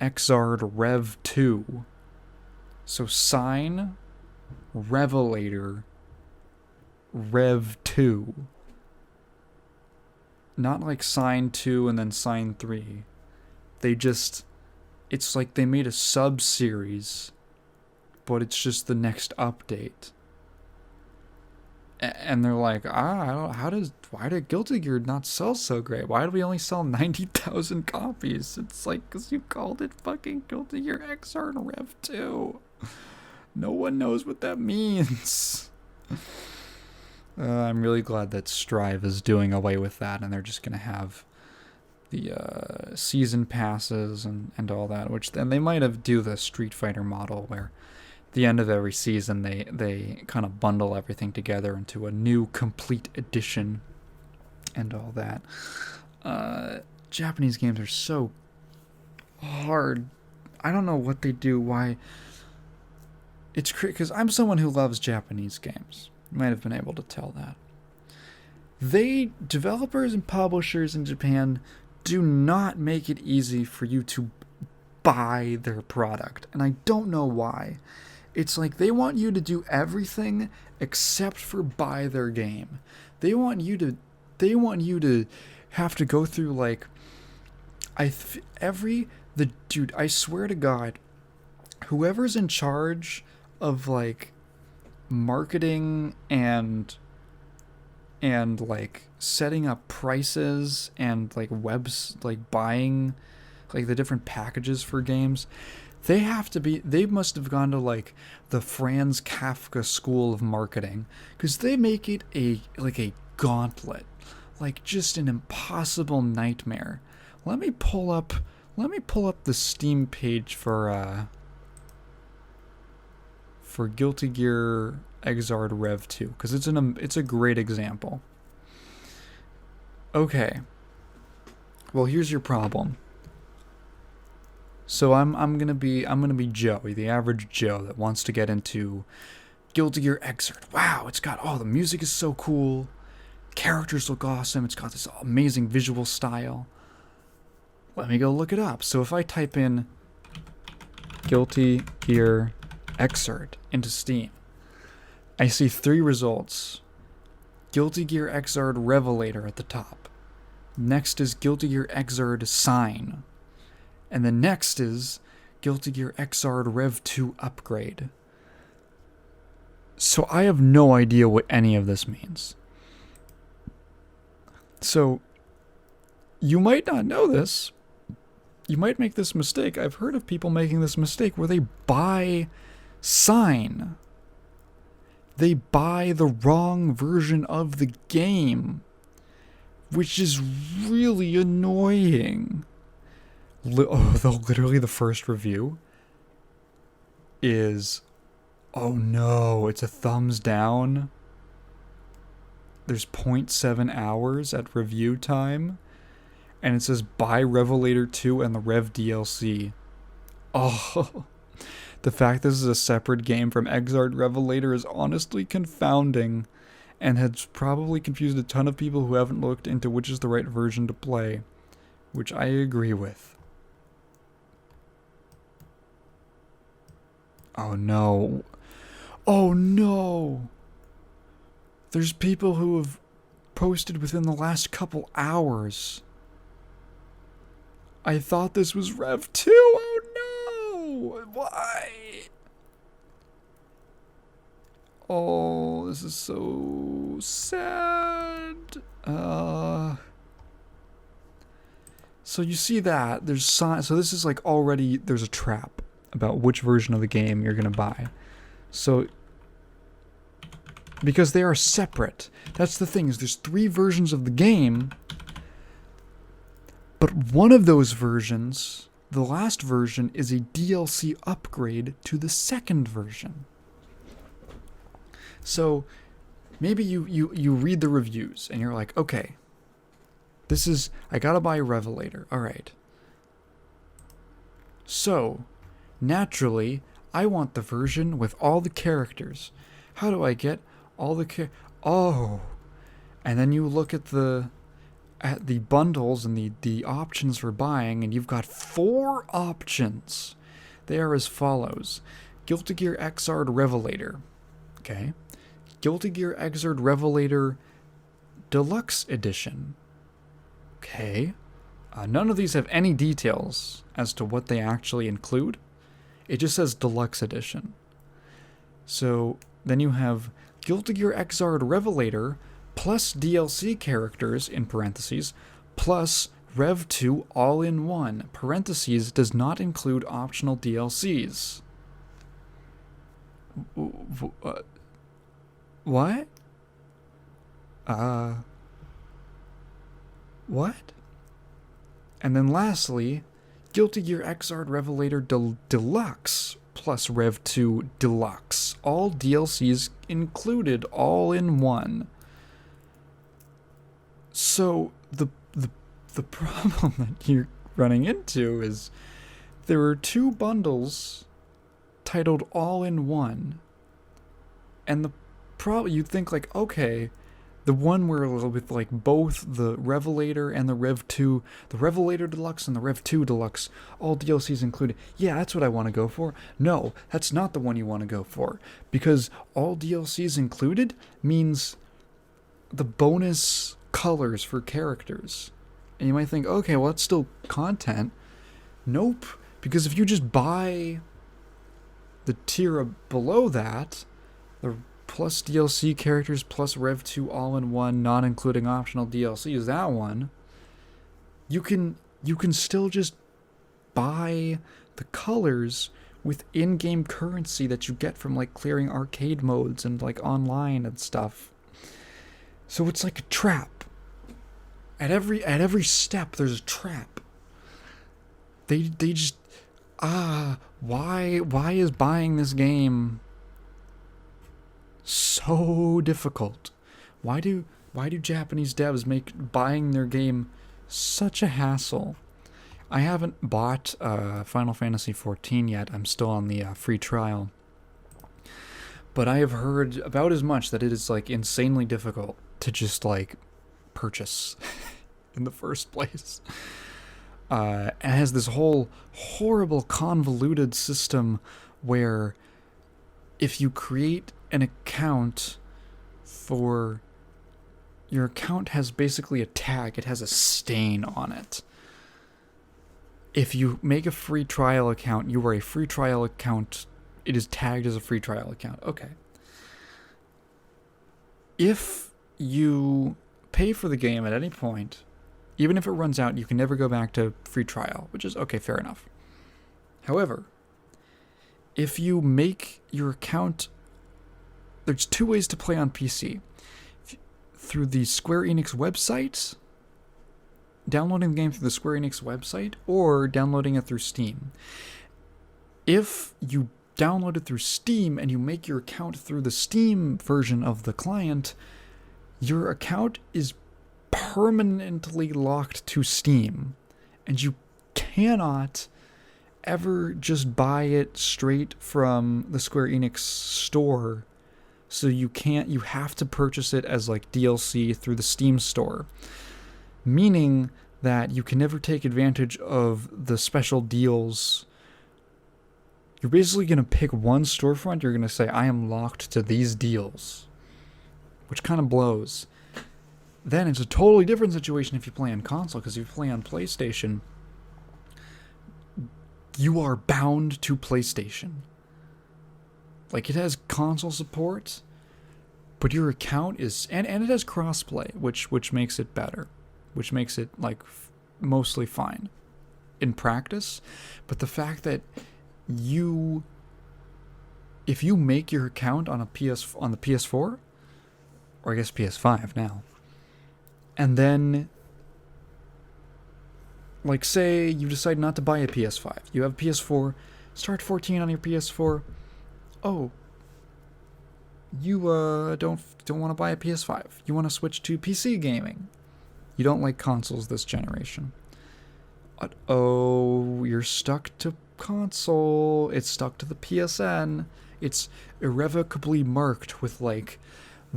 Xrd Rev 2. So Sign, Revelator, Rev 2. Not like Sign 2 and then Sign 3. It's like they made a sub-series, but it's just the next update. And they're like, why did Guilty Gear not sell so great? Why did we only sell 90,000 copies? It's like, because you called it fucking Guilty Gear XR and Rev 2. No one knows what that means. I'm really glad that Strive is doing away with that, and they're just going to have the season passes and all that, which then they might have do the Street Fighter model where the end of every season they kind of bundle everything together into a new complete edition and all that. Japanese games are so hard. I don't know what they do, why. It's because I'm someone who loves Japanese games. You might have been able to tell that. Developers and publishers in Japan do not make it easy for you to buy their product, and I don't know why. It's like they want you to do everything except for buy their game. They want you to have to go through like dude, I swear to God, whoever's in charge of like marketing and like setting up prices and like like buying like the different packages for games, they must have gone to like the Franz Kafka school of marketing, because they make it a gauntlet, like just an impossible nightmare. Let me pull up the Steam page for Guilty Gear Xrd Rev 2, because it's a great example. Okay. Well, here's your problem. So I'm gonna be Joe, the average Joe that wants to get into Guilty Gear Xrd. Wow, the music is so cool, characters look awesome, it's got this amazing visual style. Let me go look it up. So if I type in Guilty Gear Xrd into Steam, I see 3 results. Guilty Gear Xrd Revelator at the top. Next is Guilty Gear Xrd Sign. And the next is Guilty Gear Xrd Rev 2 Upgrade. So I have no idea what any of this means. So you might not know this. You might make this mistake. I've heard of people making this mistake where they buy Sign. They buy the wrong version of the game, which is really annoying. Literally the first review is, oh no, it's a thumbs down. There's 0.7 hours at review time, and it says buy Revelator 2 and the Rev DLC. Oh, the fact this is a separate game from Xrd Revelator is honestly confounding, and has probably confused a ton of people who haven't looked into which is the right version to play, which I agree with. Oh no. Oh no! There's people who have posted within the last couple hours. I thought this was Rev 2. Oh no! Why? Oh, this is so sad. So you see that so this is like already there's a trap about which version of the game you're gonna buy. So because they are separate. That's the thing, is there's 3 versions of the game, but one of those versions, the last version, is a DLC upgrade to the second version. So maybe you read the reviews and you're like, okay, I gotta buy Revelator. Alright. So, naturally, I want the version with all the characters. How do I get all the oh, and then you look at the bundles and the options for buying, and you've got 4 options. They are as follows: Guilty Gear Xrd Revelator, okay, Guilty Gear Xrd Revelator Deluxe Edition, okay. None of these have any details as to what they actually include. It just says Deluxe Edition. So then you have Guilty Gear Xrd Revelator plus DLC characters, in parentheses, plus Rev 2 all-in-one, parentheses, does not include optional DLCs. What? What? And then lastly, Guilty Gear Xrd Revelator Deluxe plus Rev 2 Deluxe. All DLCs included, all in one. So the problem that you're running into is there are 2 bundles titled all in one. And the problem, you'd think like, okay, the one where with like both the Revelator and the Rev 2, the Revelator Deluxe and the Rev 2 Deluxe, all DLCs included. Yeah, that's what I want to go for. No, that's not the one you want to go for. Because all DLCs included means the bonus colors for characters. And you might think, okay, well, that's still content. Nope. Because if you just buy the tier below that, the plus DLC characters plus Rev 2 all-in-one, not including optional DLC, is that one, you can still just buy the colors with in-game currency that you get from like clearing arcade modes and like online and stuff. So it's like a trap. At every step there's a trap. They just why is buying this game so difficult? Why do Japanese devs make buying their game such a hassle? I haven't bought Final Fantasy XIV yet. I'm still on the free trial. But I have heard about as much that it is like insanely difficult to just like purchase in the first place. It has this whole horrible convoluted system where if you create an account for your account has basically a tag, it has a stain on it. If you make a free trial account, you are a free trial account, it is tagged as a free trial account. Okay. If you pay for the game at any point, even if it runs out, you can never go back to free trial, which is okay, fair enough. However, if you make your account, there's 2 ways to play on PC. Through the Square Enix website, downloading the game through the Square Enix website, or downloading it through Steam. If you download it through Steam and you make your account through the Steam version of the client, your account is permanently locked to Steam, and you cannot ever just buy it straight from the Square Enix store. So you have to purchase it as like DLC through the Steam store, meaning that you can never take advantage of the special deals. You're basically going to pick one storefront, you're going to say, I am locked to these deals, which kind of blows. Then it's a totally different situation if you play on console, because if you play on PlayStation, you are bound to PlayStation. Like, it has console support, but your account is, and it has crossplay, which makes it better, which makes it like mostly fine in practice. But the fact that if you make your account on the PS4, or I guess PS5 now, and then, like, say you decide not to buy a PS5. You have a PS4, start 14 on your PS4. Oh, you don't want to buy a PS5. You want to switch to PC gaming. You don't like consoles this generation. Oh, you're stuck to console. It's stuck to the PSN. It's irrevocably marked with, like,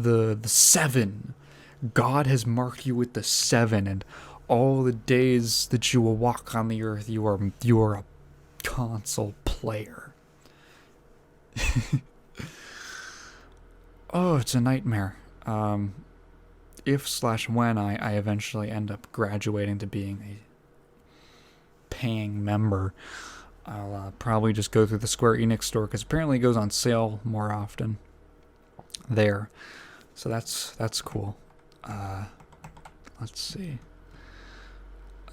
the 7. God has marked you with the 7, and all the days that you will walk on the earth, you are a console player. Oh, it's a nightmare. If/when I eventually end up graduating to being a paying member, I'll probably just go through the Square Enix store, because apparently it goes on sale more often there. So that's cool. Let's see.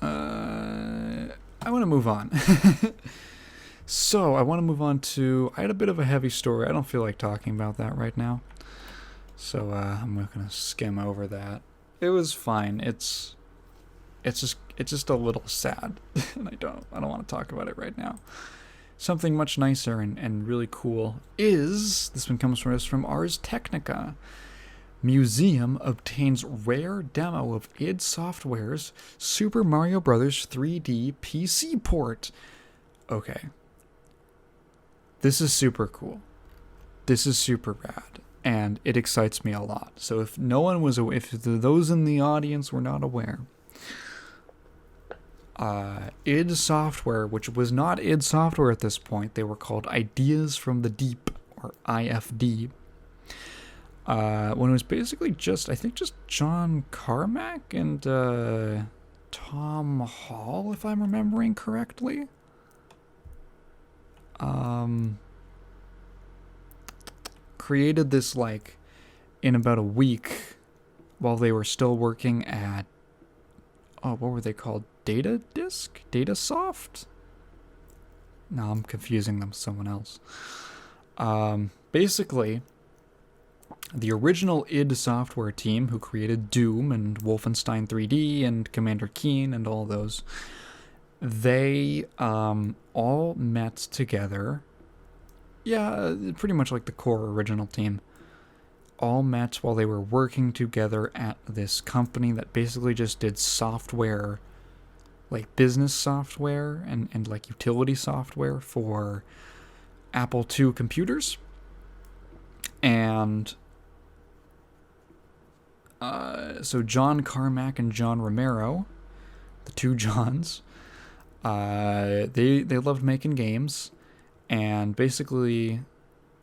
I want to move on. So I want to move on to, I had a bit of a heavy story. I don't feel like talking about that right now. So I'm not gonna skim over that. It was fine. It's just a little sad, and I don't want to talk about it right now. Something much nicer and really cool is, this one comes from us from Ars Technica. Museum obtains rare demo of id Software's Super Mario Bros. 3D PC port. Okay. This is super cool. This is super rad, and it excites me a lot. So if those in the audience were not aware, id Software, which was not id Software at this point, they were called Ideas from the Deep, or IFD. When it was basically just John Carmack and Tom Hall, if I'm remembering correctly. Created this in about a week while they were still working at, what were they called? Datasoft? No, I'm confusing them with someone else. Basically, the original id Software team who created Doom and Wolfenstein 3D and Commander Keen and all those, they all met together. Yeah, pretty much like the core original team. All met while they were working together at this company that basically just did software, business software and utility software for Apple II computers. And so John Carmack and John Romero, the two Johns, they loved making games, and basically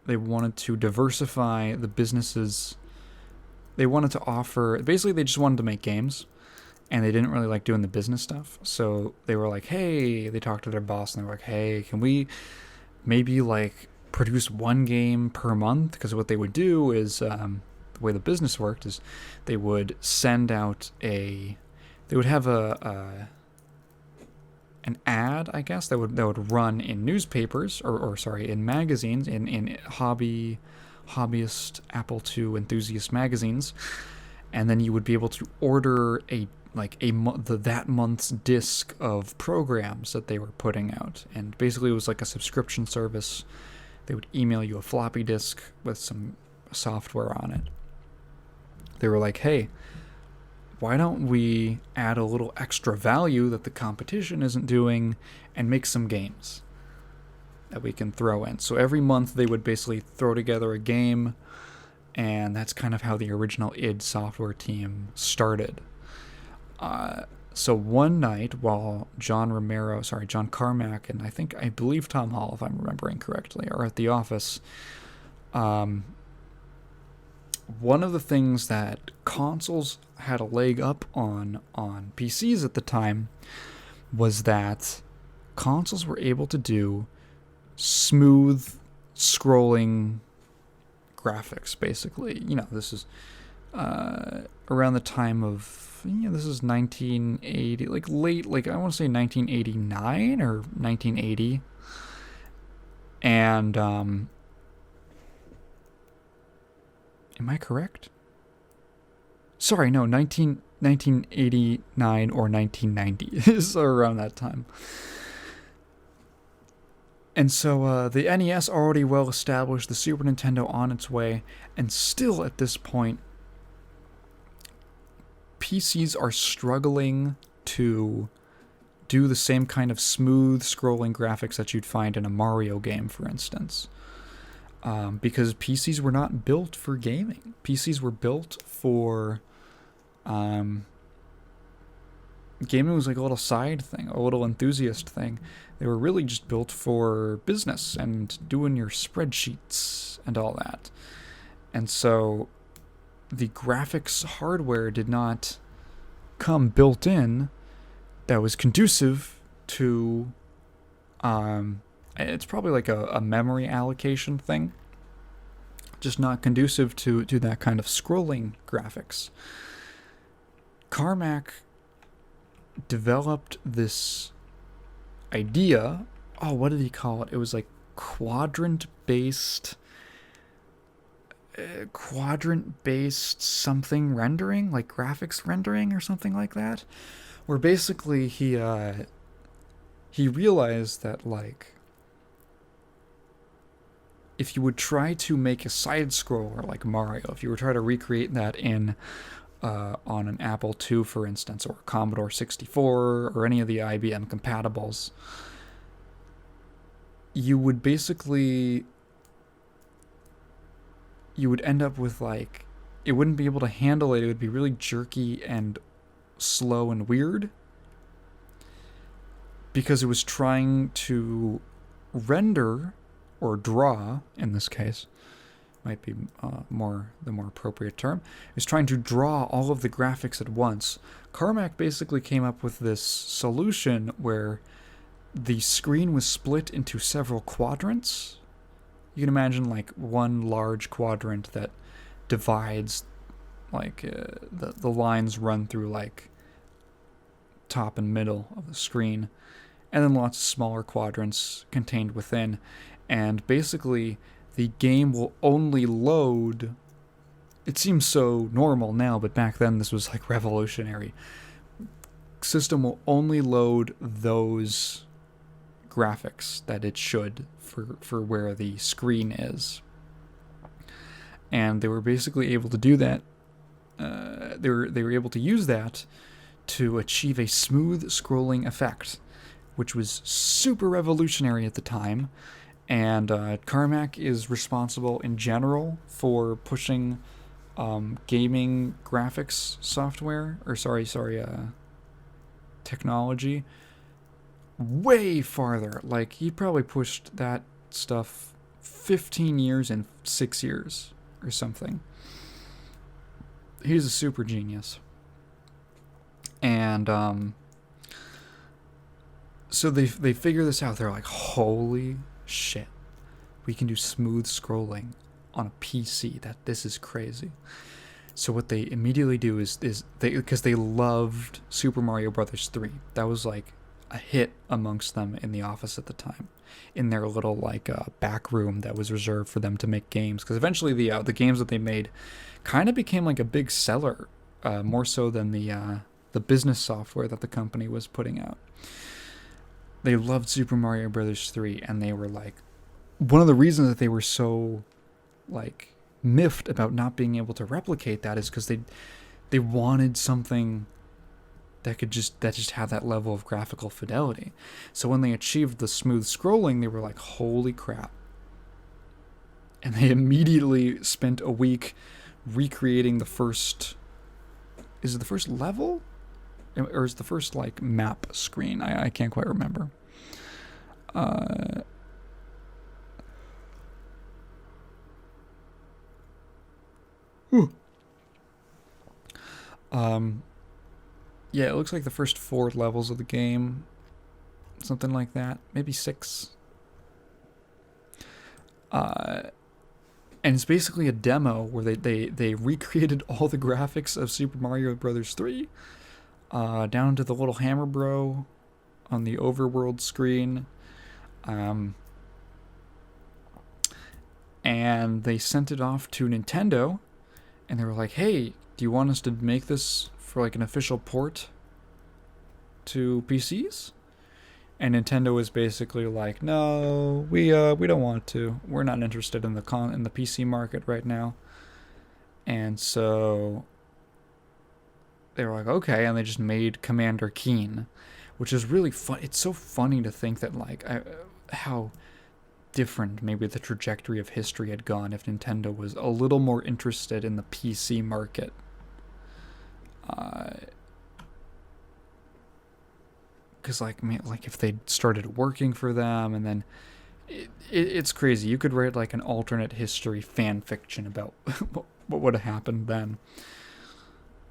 they wanted to diversify the businesses. They wanted to offer, basically they just wanted to make games, and they didn't really like doing the business stuff. So they were like, hey, they talked to their boss and they were like, hey, can we maybe produce one game per month? Because what they would do is, the way the business worked is they would send out they would have an ad, I guess, that would run in newspapers, or in magazines, in hobbyist Apple II enthusiast magazines, and then you would be able to order that month's disc of programs that they were putting out. And basically it was like a subscription service. They would email you a floppy disk with some software on it. They were like, hey, why don't we add a little extra value that the competition isn't doing and make some games that we can throw in? So every month they would basically throw together a game, and that's kind of how the original id Software team started. So one night while John Carmack, and I believe Tom Hall, if I'm remembering correctly, are at the office, one of the things that consoles had a leg up on PCs at the time was that consoles were able to do smooth scrolling graphics, basically. This is around the time of, this is 1980, late, I want to say 1989 or 1980. And, am I correct? Sorry, no, 1989 or 1990 is around that time. And so the NES already well established, the Super Nintendo on its way, and still at this point, PCs are struggling to do the same kind of smooth scrolling graphics that you'd find in a Mario game, for instance. because PCs were not built for gaming. PCs were built for gaming was like a little side thing, a little enthusiast thing. They were really just built for business and doing your spreadsheets and all that. And so the graphics hardware did not come built in that was conducive to it's probably like a memory allocation thing, just not conducive to that kind of scrolling graphics. Carmack developed this idea. Oh, what did he call it? It was like quadrant-based something rendering, like graphics rendering or something like that, where basically he realized that, like, if you would try to make a side scroller like Mario, if you were trying to recreate that in on an Apple II, for instance, or Commodore 64, or any of the IBM compatibles, you would end up with, like, it wouldn't be able to handle it. It would be really jerky and slow and weird because it was trying to render, or draw in this case, might be the more appropriate term, is trying to draw all of the graphics at once. Carmack basically came up with this solution where the screen was split into several quadrants. You can imagine like one large quadrant that divides, like the lines run through like top and middle of the screen, and then lots of smaller quadrants contained within. And basically the game will only load, it seems so normal now, but back then this was like revolutionary. System will only load those graphics that it should for where the screen is. And they were basically able to do that. They were able to use that to achieve a smooth scrolling effect, which was super revolutionary at the time. And Carmack is responsible in general for pushing gaming graphics software, or technology way farther. Like, he probably pushed that stuff 15 years in 6 years or something. He's a super genius. And so they figure this out. They're like, holy shit, we can do smooth scrolling on a PC. This is crazy. So what they immediately do is because they loved Super Mario Brothers 3. That was like a hit amongst them in the office at the time, in their little like back room that was reserved for them to make games. Because eventually the games that they made kind of became like a big seller, more so than the business software that the company was putting out. They loved Super Mario Brothers 3, and they were like, one of the reasons that they were so like miffed about not being able to replicate that is because they wanted something that just had that level of graphical fidelity. So when they achieved the smooth scrolling, they were like, holy crap. And they immediately spent a week recreating the first, is it the first level? Or is the first like map screen? I can't quite remember. Yeah, it looks like the first 4 levels of the game, something like that, maybe 6. And it's basically a demo where they recreated all the graphics of Super Mario Brothers 3. Down to the little hammer bro on the overworld screen. And they sent it off to Nintendo, and they were like, hey, do you want us to make this for like an official port to PCs? And Nintendo was basically like, no, we don't want to. We're not interested in the PC market right now. And so they were like, okay, and they just made Commander Keen, which is really fun. It's so funny to think that like how different maybe the trajectory of history had gone if Nintendo was a little more interested in the PC market. Because like if they started working for them, and then it's crazy. You could write like an alternate history fan fiction about what would have happened then.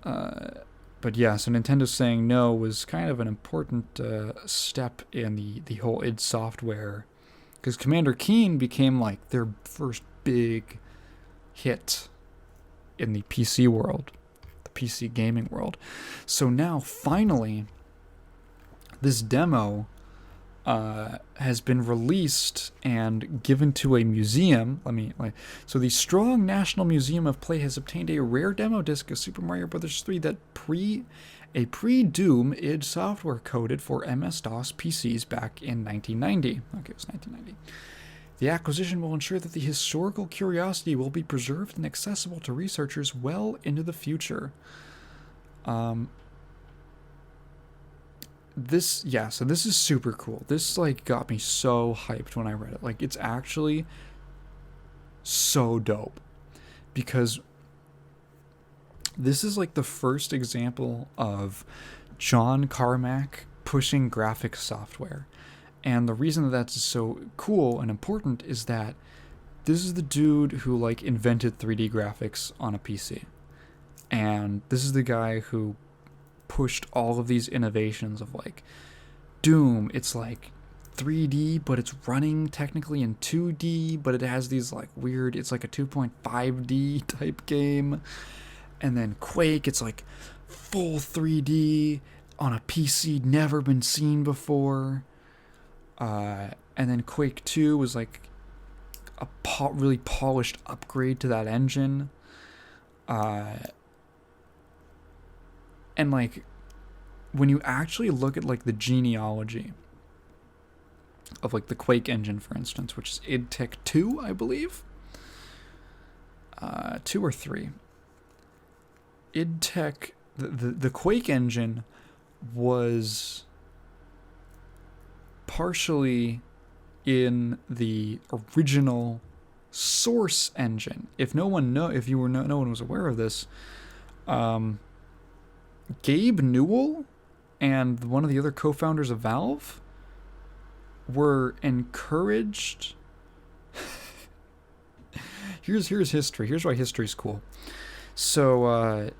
But yeah, so Nintendo saying no was kind of an important step in the whole id Software, because Commander Keen became like their first big hit in the PC world, the PC gaming world. So now finally, this demo has been released and given to a museum. So the Strong National Museum of Play has obtained a rare demo disc of Super Mario Bros. 3 that pre-Doom id Software coded for MS-DOS PCs back in 1990. Okay, it was 1990. The acquisition will ensure that the historical curiosity will be preserved and accessible to researchers well into the future. So this is super cool. This like got me so hyped when I read it. Like, it's actually so dope, because this is like the first example of John Carmack pushing graphics software. And the reason that that's so cool and important is that this is the dude who like invented 3D graphics on a PC. And this is the guy who pushed all of these innovations of like Doom. It's like 3D, but it's running technically in 2D, but it has these like weird, it's like a 2.5D type game. And then Quake, it's like full 3D on a PC, never been seen before. And then Quake 2 was like a really polished upgrade to that engine. And like, when you actually look at like the genealogy of like the Quake engine, for instance, which is id Tech 2, I believe, 2 or 3. id Tech, the Quake engine was partially in the original Source engine. If no one was aware of this, Gabe Newell and one of the other co-founders of Valve were encouraged. Here's history. Here's why history's cool. So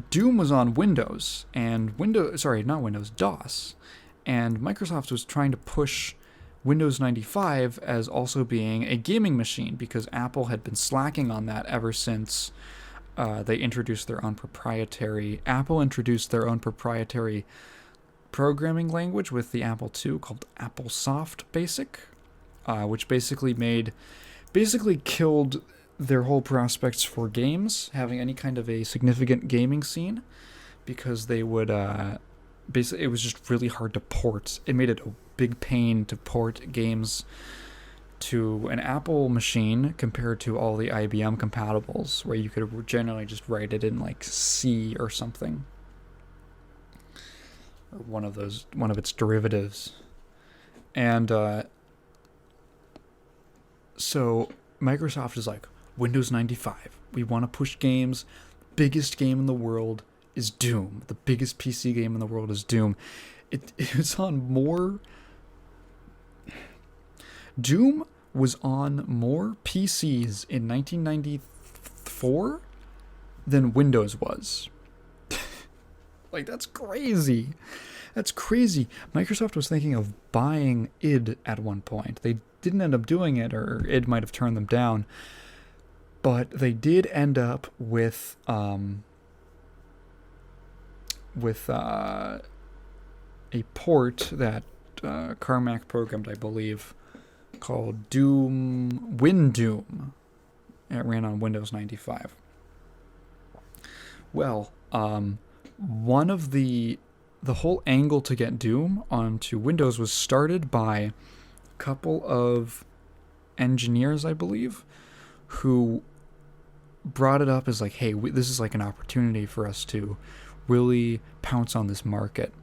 Doom was on Windows, and DOS, and Microsoft was trying to push Windows 95 as also being a gaming machine, because Apple had been slacking on that ever since Apple introduced their own proprietary programming language with the Apple II called AppleSoft Basic, which basically killed their whole prospects for games having any kind of a significant gaming scene, because they would it was just really hard to port. It made it a big pain to port games to an Apple machine compared to all the IBM compatibles, where you could generally just write it in like C or something, or one of its derivatives. And so Microsoft is like, Windows 95, we want to push games. Biggest game in the world is Doom. The biggest PC game in the world is Doom. It's on more. Doom was on more PCs in 1994 than Windows was. Like, that's crazy. That's crazy. Microsoft was thinking of buying id at one point. They didn't end up doing it, or id might have turned them down. But they did end up with a port that Carmack programmed, I believe, called WinDoom. It ran on Windows 95. Well, one of the whole angle to get Doom onto Windows was started by a couple of engineers, I believe, who brought it up as like, hey, this is like an opportunity for us to really pounce on this market.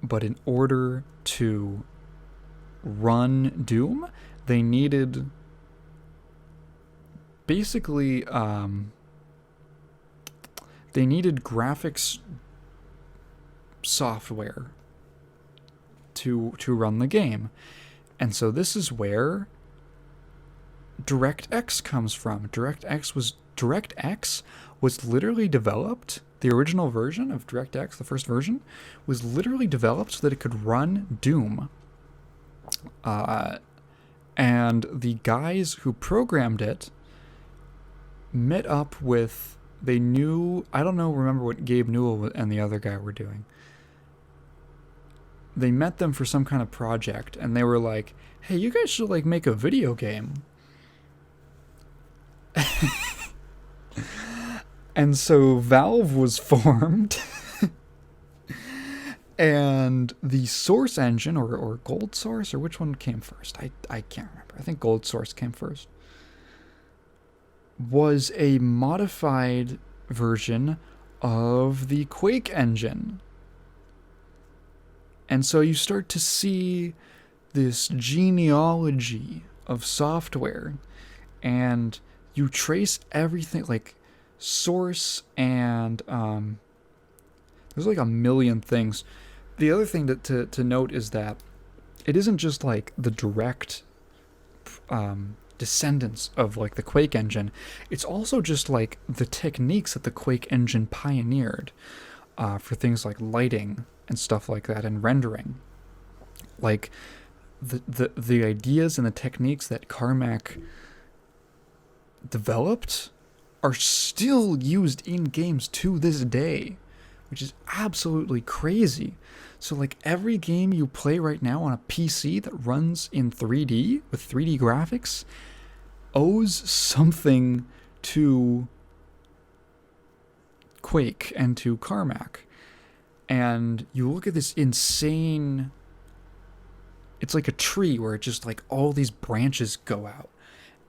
But in order to run Doom, they needed basically they needed graphics software to run the game. And so this is where DirectX comes from. DirectX was literally developed, the original version of DirectX, the first version, was literally developed so that it could run Doom. And the guys who programmed it met up with, they knew, I don't know, remember what Gabe Newell and the other guy were doing. They met them for some kind of project, and they were like, hey, you guys should like make a video game. And so Valve was formed. And the Source engine, or Gold Source, or which one came first? I can't remember. I think Gold Source came first. Was a modified version of the Quake engine. And so you start to see this genealogy of software, and you trace everything, like Source, and there's like a million things. The other thing to note is that it isn't just like the direct descendants of like the Quake engine. It's also just like the techniques that the Quake engine pioneered for things like lighting and stuff like that, and rendering. Like the ideas and the techniques that Carmack developed are still used in games to this day, which is absolutely crazy. So like every game you play right now on a PC that runs in 3D with 3D graphics owes something to Quake and to Carmack. And you look at this insane, it's like a tree where it just like all these branches go out,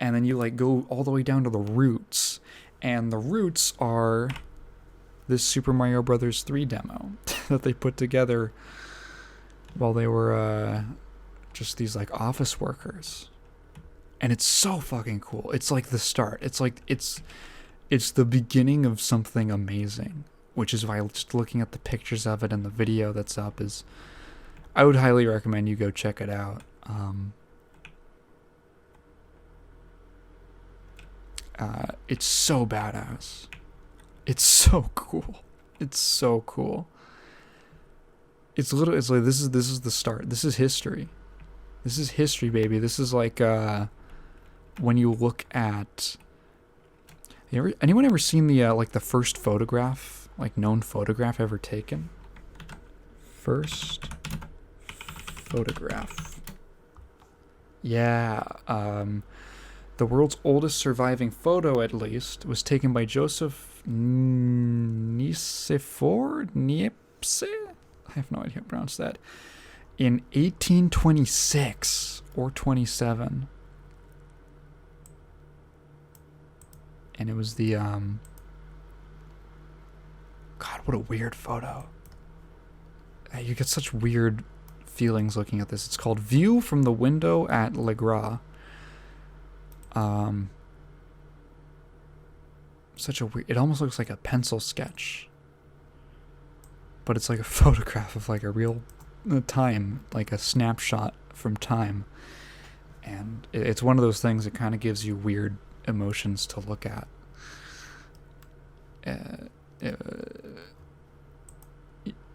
and then you like go all the way down to the roots, and the roots are this Super Mario Brothers 3 demo that they put together while they were just these like office workers. And it's so fucking cool. It's like the start. It's like it's the beginning of something amazing, which is why just looking at the pictures of it and the video that's up is, I would highly recommend you go check it out. It's so badass. It's so cool. It's so cool. It's literally, it's like this is the start. This is history. This is history, baby. This is like when you look at, anyone ever seen the like the first photograph, like known photograph ever taken? First photograph. Yeah, the world's oldest surviving photo, at least, was taken by Joseph Nicephore? Niepce? I have no idea how to pronounce that. In 1826 or 27. And it was the, God, what a weird photo. You get such weird feelings looking at this. It's called View from the Window at Le Gras. Such a weird, it almost looks like a pencil sketch, but it's like a photograph of like a real time, like a snapshot from time. And it's one of those things that kind of gives you weird emotions to look at.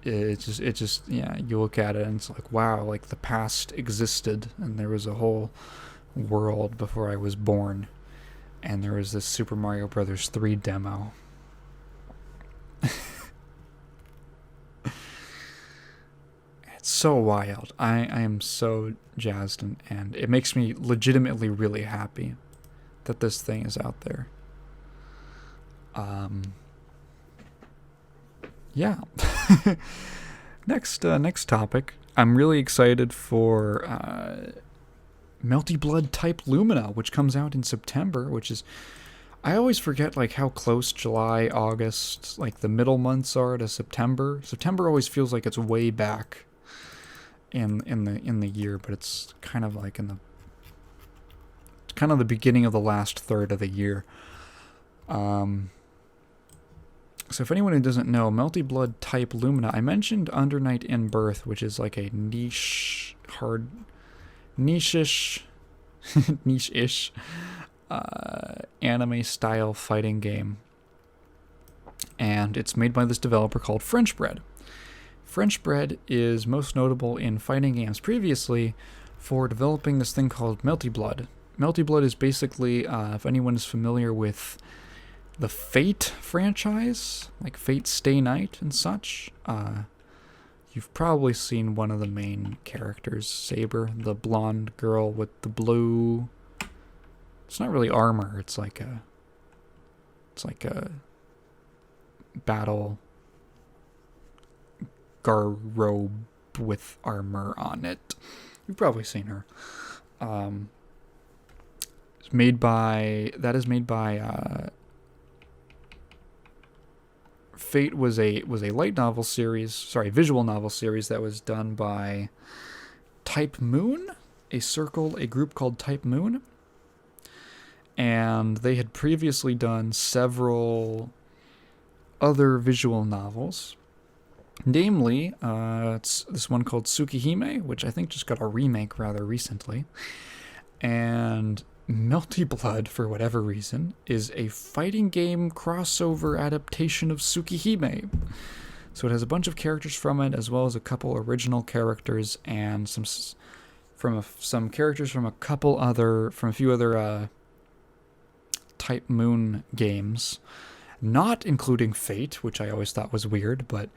It just yeah, you look at it and it's like, wow, like the past existed and there was a whole world before I was born, and there was this Super Mario Brothers 3 demo. It's so wild. I am so jazzed, and it makes me legitimately really happy that this thing is out there. Yeah. Next topic. I'm really excited for Melty Blood Type Lumina, which comes out in September, which is, I always forget like how close July, August, like the middle months are to September. September always feels like it's way back. in the year, but it's kind of like the beginning of the last third of the year. So if anyone who doesn't know, Melty Blood type Lumina, I mentioned Undernight in Birth, which is like a niche-ish anime style fighting game. And it's made by this developer called French Bread. French Bread is most notable in fighting games previously for developing this thing called Melty Blood. Melty Blood is basically, if anyone is familiar with the Fate franchise, like Fate Stay Night and such, you've probably seen one of the main characters, Saber, the blonde girl with the blue. It's not really armor. It's like a battle garrobe with armor on it. You've probably seen her. It's made by Fate was a light novel series, visual novel series that was done by Type Moon, a group called Type Moon. And they had previously done several other visual novels. Namely, it's this one called Tsukihime, which I think just got a remake rather recently. And Melty Blood, for whatever reason, is a fighting game crossover adaptation of Tsukihime. So it has a bunch of characters from it, as well as a couple original characters and some characters from a few other Type Moon games, not including Fate, which I always thought was weird, but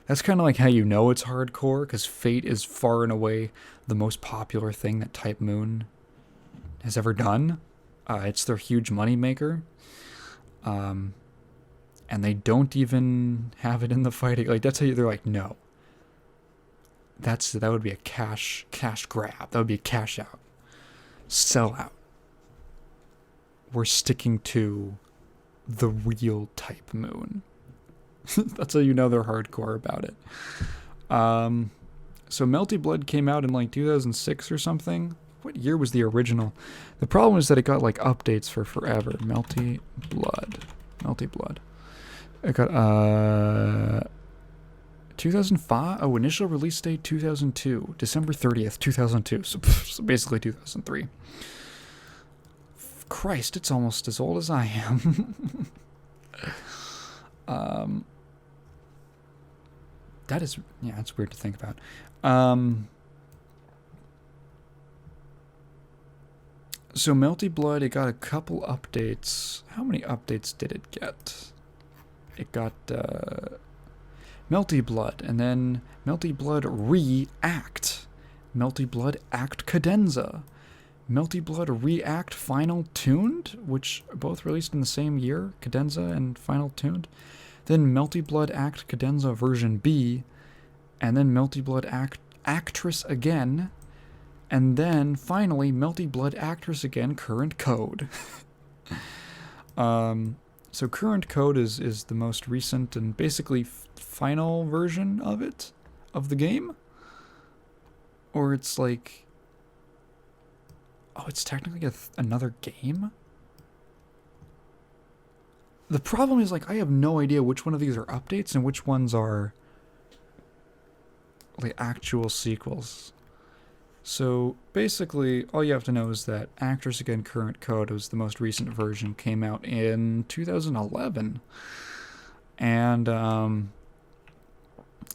that's kind of like how you know it's hardcore, because Fate is far and away the most popular thing that Type Moon has ever done. It's their huge moneymaker. And they don't even have it in the fighting. Like, that's how they're like, no. That would be a cash grab. That would be a cash out. Sell out. We're sticking to the real Type Moon. That's how you know they're hardcore about it. So Melty Blood came out in like 2006 or something. What year was the original? The problem is that it got like updates for forever. Melty Blood. It got 2005. Oh, initial release date 2002, December 30th, 2002. So basically 2003. Christ, it's almost as old as I am. That's weird to think about. So Melty Blood, it got a couple updates. How many updates did it get? It got Melty Blood, and then Melty Blood React, Melty Blood Act Cadenza, Melty Blood React Final Tuned, which both released in the same year, Cadenza and Final Tuned. Then Melty Blood Act Cadenza version B, and then Melty Blood Actress again, and then finally Melty Blood Actress again Current Code. So Current Code is the most recent and basically final version of it, of the game. Or it's like, oh, it's technically another game? The problem is, like, I have no idea which one of these are updates and which ones are like actual sequels. So basically, all you have to know is that Actress Again Current Code was the most recent version, came out in 2011. And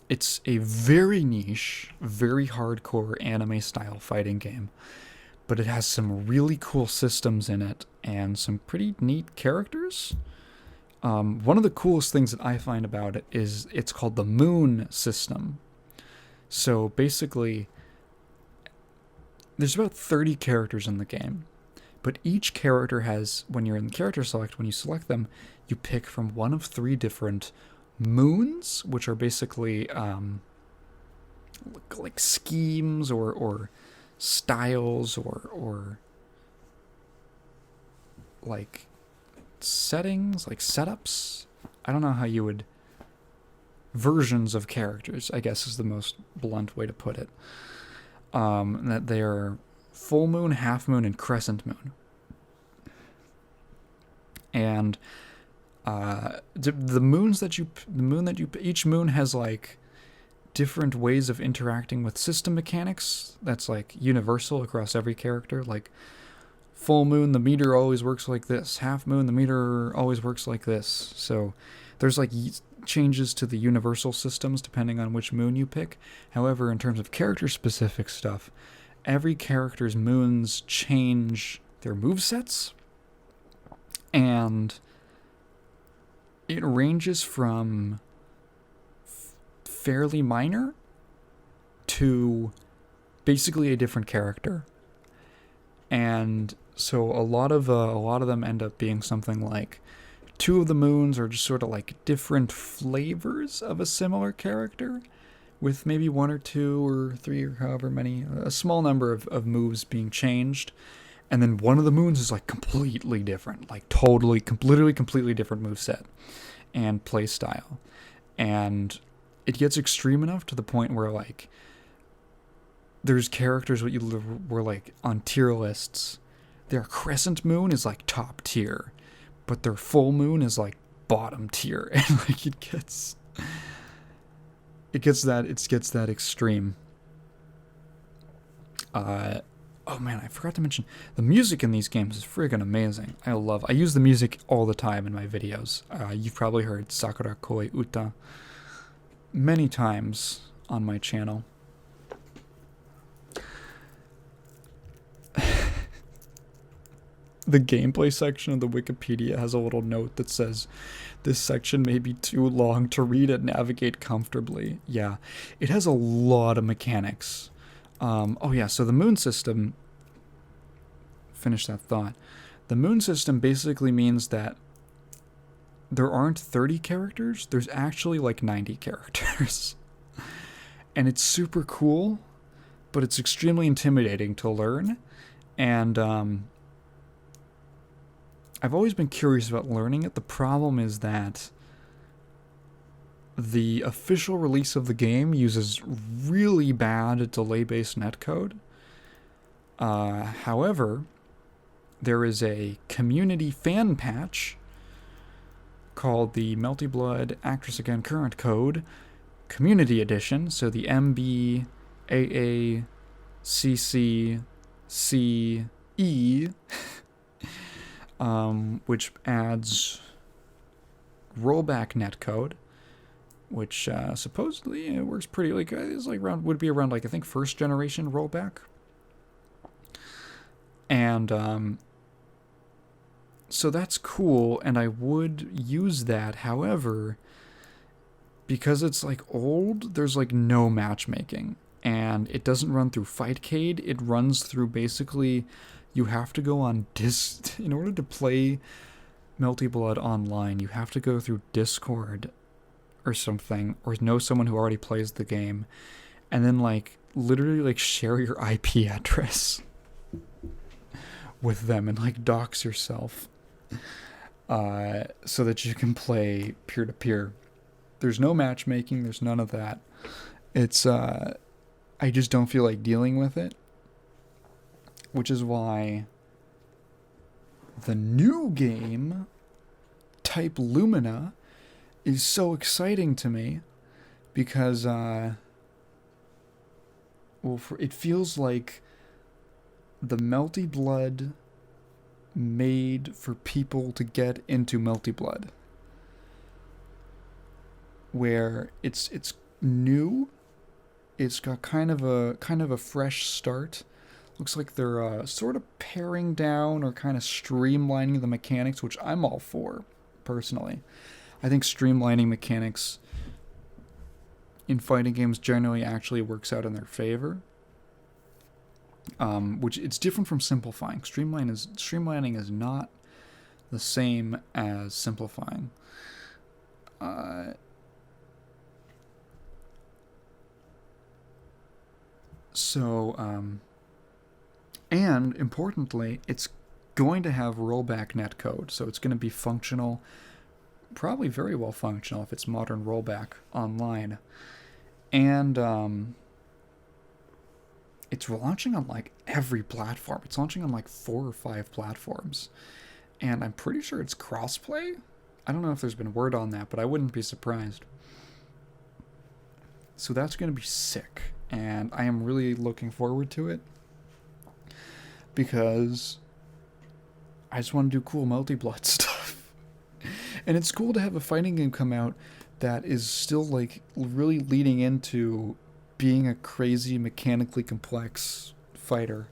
it's a very niche, very hardcore anime-style fighting game. But it has some really cool systems in it and some pretty neat characters. One of the coolest things that I find about it is it's called the Moon system. So basically, there's about 30 characters in the game, but each character has, when you're in character select, when you select them, you pick from one of 3 different moons, which are basically like schemes or styles or like settings, like setups. I don't know how you would... versions of characters, I guess, is the most blunt way to put it. that they are full moon, half moon, and crescent moon. And the moon that you, each moon has like different ways of interacting with system mechanics. That's like universal across every character. Like full moon, the meter always works like this. Half moon, the meter always works like this. So there's like changes to the universal systems depending on which moon you pick. However, in terms of character specific stuff, every character's moons change their movesets, and it ranges from fairly minor to basically a different character. And so a lot of them end up being something like two of the moons are just sort of like different flavors of a similar character, with maybe one or two or three or however many, a small number of moves being changed. And then one of the moons is like completely different, like totally, literally completely different moveset and play style. And it gets extreme enough to the point where like there's characters were like on tier lists. Their crescent moon is like top tier, but their full moon is like bottom tier, and like it gets that extreme. Oh man, I forgot to mention, the music in these games is friggin' amazing. I use the music all the time in my videos. You've probably heard Sakura Koi Uta many times on my channel. The gameplay section of the Wikipedia has a little note that says, this section may be too long to read and navigate comfortably. Yeah, it has a lot of mechanics. Oh yeah, so the moon system, finish that thought. The moon system basically means that there aren't 30 characters, there's actually like 90 characters. And it's super cool, but it's extremely intimidating to learn. And I've always been curious about learning it. The problem is that the official release of the game uses really bad delay-based netcode. However, there is a community fan patch called the Melty Blood Actress Again Current Code Community Edition. So the MBAACCCE, which adds rollback netcode, which supposedly it works pretty, like it's like would be around like I think first generation rollback. And so that's cool, and I would use that. However, because it's like old, there's like no matchmaking, and it doesn't run through Fightcade. It runs through basically, you have to go on in order to play Melty Blood online, you have to go through Discord or something, or know someone who already plays the game, and then like literally like share your IP address with them and like dox yourself, so that you can play peer-to-peer. There's no matchmaking, there's none of that. It's I just don't feel like dealing with it, which is why the new game type Lumina is so exciting to me, because it feels like the Melty Blood made for people to get into Melty Blood, where it's new, it's got kind of a fresh start. Looks like they're sort of paring down or kind of streamlining the mechanics, which I'm all for, personally. I think streamlining mechanics in fighting games generally actually works out in their favor. Which it's different from simplifying. Streamlining is not the same as simplifying. And importantly, it's going to have rollback netcode, so it's going to be functional, probably very well functional if it's modern rollback online. And it's launching on like every platform. It's launching on like 4 or 5 platforms. And I'm pretty sure it's crossplay. I don't know if there's been word on that, but I wouldn't be surprised. So that's going to be sick. And I am really looking forward to it. Because I just want to do cool multi-blood stuff. And it's cool to have a fighting game come out that is still like really leading into being a crazy mechanically complex fighter.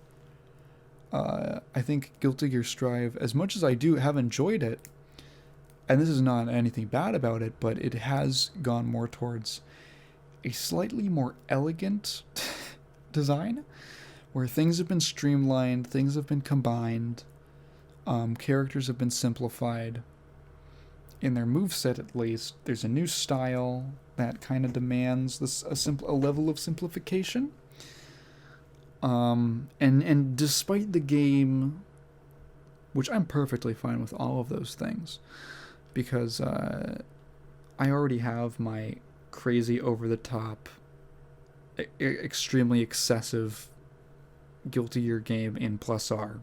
I think Guilty Gear Strive, as much as I do have enjoyed it, and this is not anything bad about it, but it has gone more towards a slightly more elegant design, where things have been streamlined, things have been combined, characters have been simplified. In their moveset, at least, there's a new style that kind of demands a level of simplification. And despite the game, which I'm perfectly fine with all of those things, because I already have my crazy over-the-top, extremely excessive Guilty Gear game in Plus R,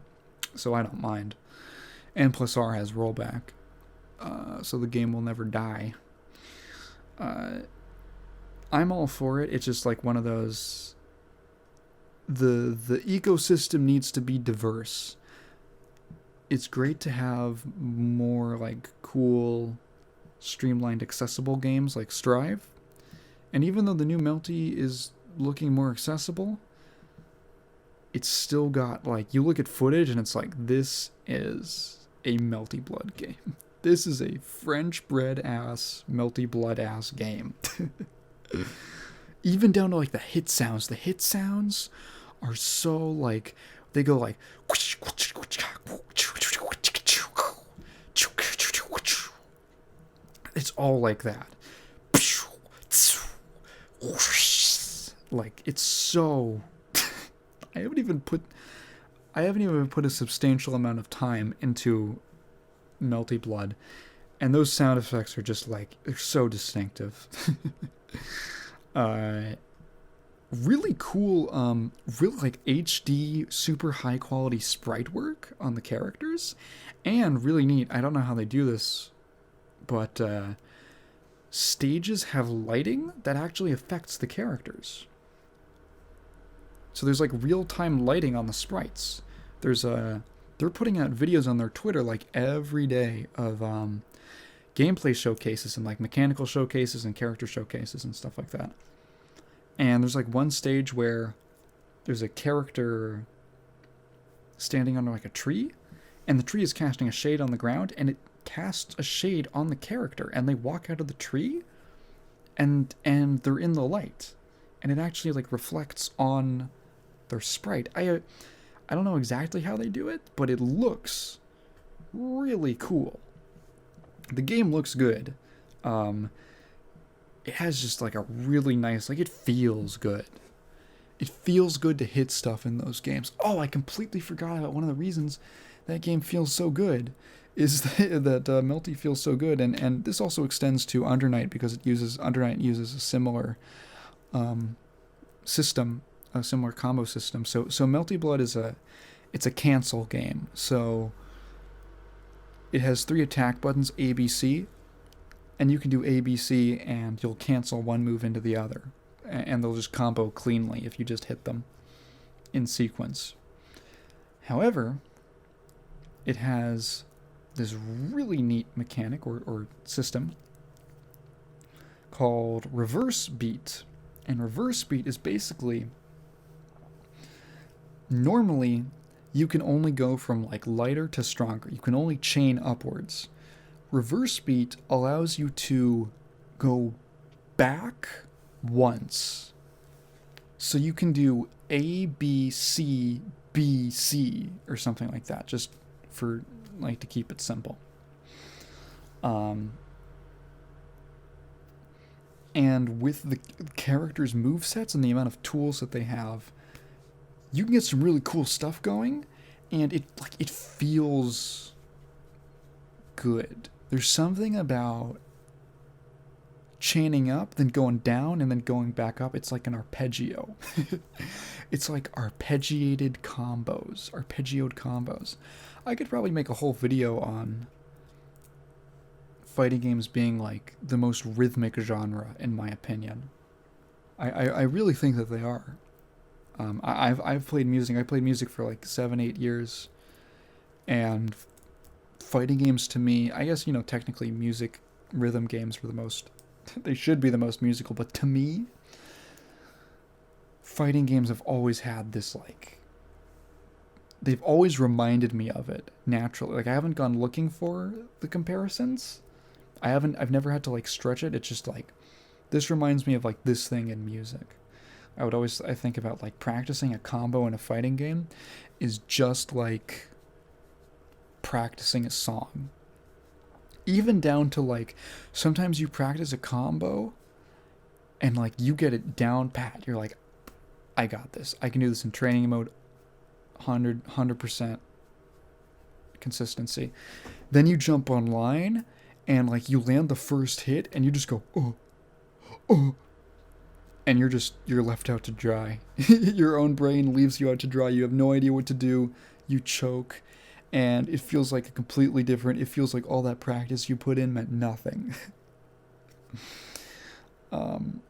so I don't mind. And Plus R has rollback, so the game will never die. I'm all for it. It's just like one of those... The ecosystem needs to be diverse. It's great to have more like cool, streamlined, accessible games like Strive. And even though the new Melty is looking more accessible, it's still got like, you look at footage and it's like, this is a Melty Blood game. This is a French bread ass, Melty Blood ass game. Even down to like the hit sounds. The hit sounds are so like, they go like, it's all like that. Like, it's so... I haven't even put a substantial amount of time into Melty Blood, and those sound effects are just like, they're so distinctive. Really cool, really like HD, super high quality sprite work on the characters, and really neat. I don't know how they do this, but stages have lighting that actually affects the characters. So there's like real-time lighting on the sprites. They're putting out videos on their Twitter like every day of gameplay showcases and like mechanical showcases and character showcases and stuff like that. And there's like one stage where there's a character standing under like a tree, and the tree is casting a shade on the ground, and it casts a shade on the character, and they walk out of the tree, and they're in the light, and it actually like reflects on their sprite. I don't know exactly how they do it, but it looks really cool. The game looks good. It has just like a really nice, like, it feels good. It feels good to hit stuff in those games. Oh, I completely forgot about one of the reasons that game feels so good is that Melty feels so good, and this also extends to Undernight, because Undernight uses a similar system, a similar combo system. So Melty Blood it's a cancel game. So it has 3 attack buttons, A, B, C, and you can do A, B, C, and you'll cancel one move into the other, and they'll just combo cleanly if you just hit them in sequence. However, it has this really neat mechanic or system called reverse beat. And reverse beat is basically, normally you can only go from like lighter to stronger. You can only chain upwards. Reverse beat allows you to go back once. So you can do A, B, C, B, C, or something like that, just for like to keep it simple. And with the characters' movesets and the amount of tools that they have, you can get some really cool stuff going, and it feels good. There's something about chaining up, then going down, and then going back up. It's like an arpeggio. It's like arpeggiated combos, arpeggioed combos. I could probably make a whole video on fighting games being like the most rhythmic genre, in my opinion. I really think that they are. I've played music. I played music for like 7-8 years, and fighting games to me, I guess, technically music rhythm games were the most. They should be the most musical, but to me, fighting games have always had this like. They've always reminded me of it naturally. Like I haven't gone looking for the comparisons. I've never had to like stretch it. It's just like, this reminds me of like this thing in music. I think about like practicing a combo in a fighting game is just like practicing a song. Even down to like, sometimes you practice a combo and like you get it down pat. You're like, I got this. I can do this in training mode. 100% consistency. Then you jump online and like you land the first hit and you just go, oh, and you're left out to dry. Your own brain leaves you out to dry. You have no idea what to do. You choke, and it feels like a completely different. It feels like all that practice you put in meant nothing. And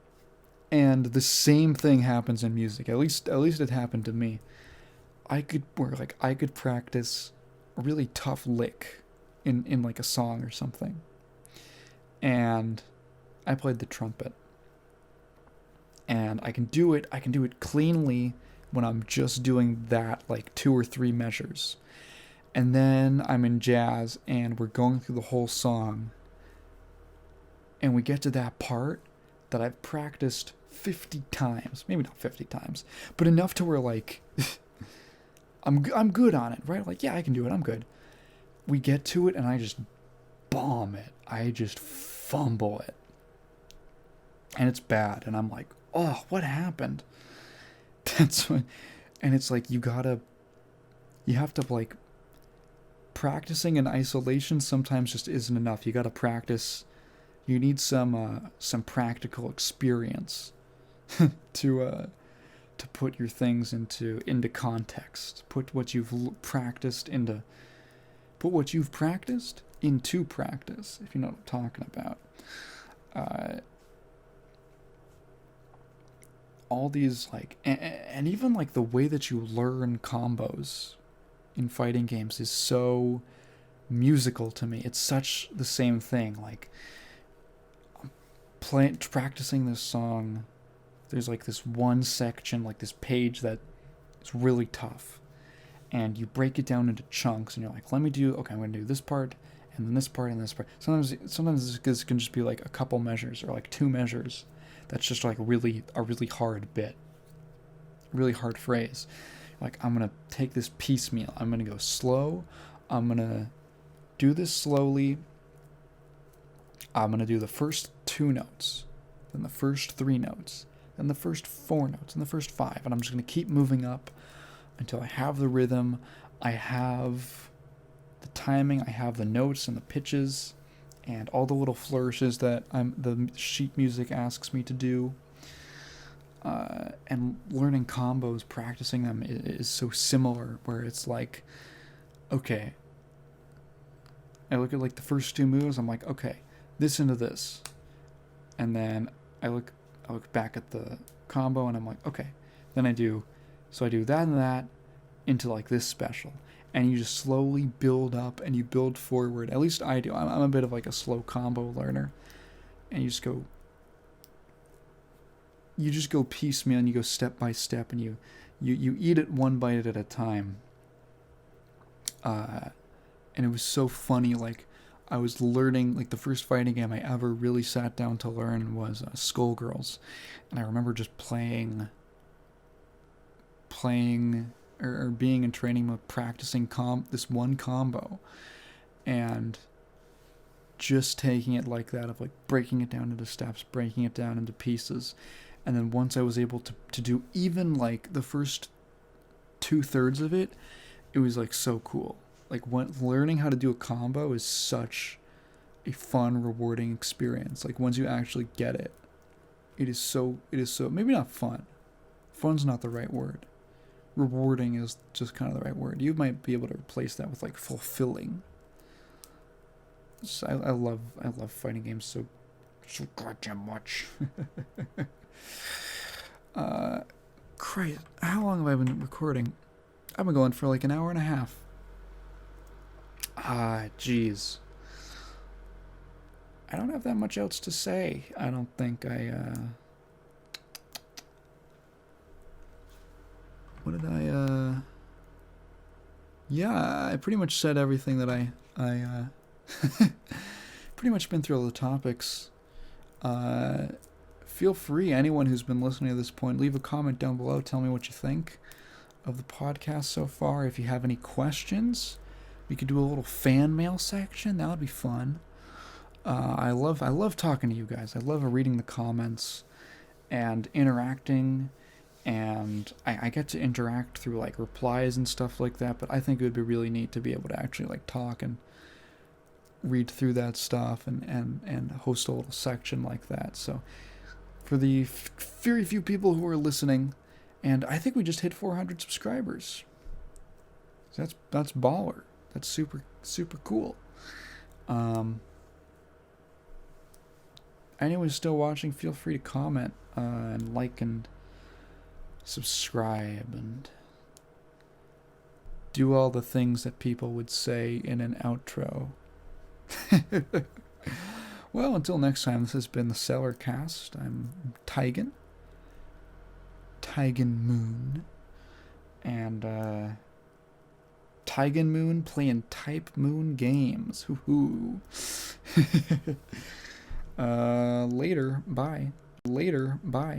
the same thing happens in music. At least it happened to me. I could practice a really tough lick in like a song or something. And I played the trumpet. And I can do it cleanly when I'm just doing that like 2 or 3 measures. And then I'm in jazz and we're going through the whole song. And we get to that part that I've practiced 50 times. Maybe not 50 times, but enough to where like I'm good on it, right? Like, yeah, I can do it. I'm good. We get to it and I just bomb it. I just fumble it. And it's bad. And I'm like, oh, what happened? That's when, and it's like, you have to like, practicing in isolation sometimes just isn't enough. You gotta practice. You need some practical experience to put your things into context. Put what you've practiced into practice, if you know what I'm talking about. All these like, and even like the way that you learn combos in fighting games is so musical to me. It's such the same thing. Like practicing this song, there's like this one section, like this page that is really tough, and you break it down into chunks, and you're like, I'm going to do this part, and then this part, and this part. Sometimes this can just be like a couple measures, or like 2 measures. That's just like a really hard bit, really hard phrase. Like, I'm going to take this piecemeal. I'm going to go slow. I'm going to do this slowly. I'm going to do the first 2 notes, then the first 3 notes, then the first 4 notes, and the first 5. And I'm just going to keep moving up until I have the rhythm, I have the timing, I have the notes and the pitches, and all the little flourishes that the sheet music asks me to do. And learning combos, practicing them is so similar, where it's like, okay, I look at like the first 2 moves, I'm like, okay, this into this, and then I look back at the combo and I'm like, okay, then I do that and that into like this special, and you just slowly build up and you build forward. At least I do. I'm a bit of like a slow combo learner, and you just go piecemeal, and you go step by step, and you eat it one bite at a time. And it was so funny. Like, I was learning, like the first fighting game I ever really sat down to learn was Skullgirls, and I remember just playing or being in training mode, practicing this one combo, and just taking it like that, of like breaking it down into steps, breaking it down into pieces. And then once I was able to do even like the first 2/3 of it, it was like so cool. Like, when learning how to do a combo is a fun, rewarding experience. Like once you actually get it, it is so maybe not fun. Fun's not the right word. Rewarding is just kind of the right word. You might be able to replace that with like fulfilling. So I love fighting games so goddamn much. Christ, how long have I been recording? I've been going for like an hour and a half. Jeez. I don't have that much else to say. I don't think what did I, yeah, I pretty much said everything that I pretty much been through all the topics. Feel free, anyone who's been listening to this point, leave a comment down below. Tell me what you think of the podcast so far. If you have any questions, we could do a little fan mail section. That would be fun. I love talking to you guys. I love reading the comments and interacting, and I get to interact through like replies and stuff like that, but I think it would be really neat to be able to actually like talk and read through that stuff and host a little section like that. So for the very few people who are listening, and I think we just hit 400 subscribers. So that's baller. That's super cool. Anyone who's still watching, feel free to comment and like and subscribe and do all the things that people would say in an outro. Well, until next time, this has been the Cellarcast. I'm Tigan Moon, and Tigan Moon playing Type Moon games. Hoo-hoo. Later, bye.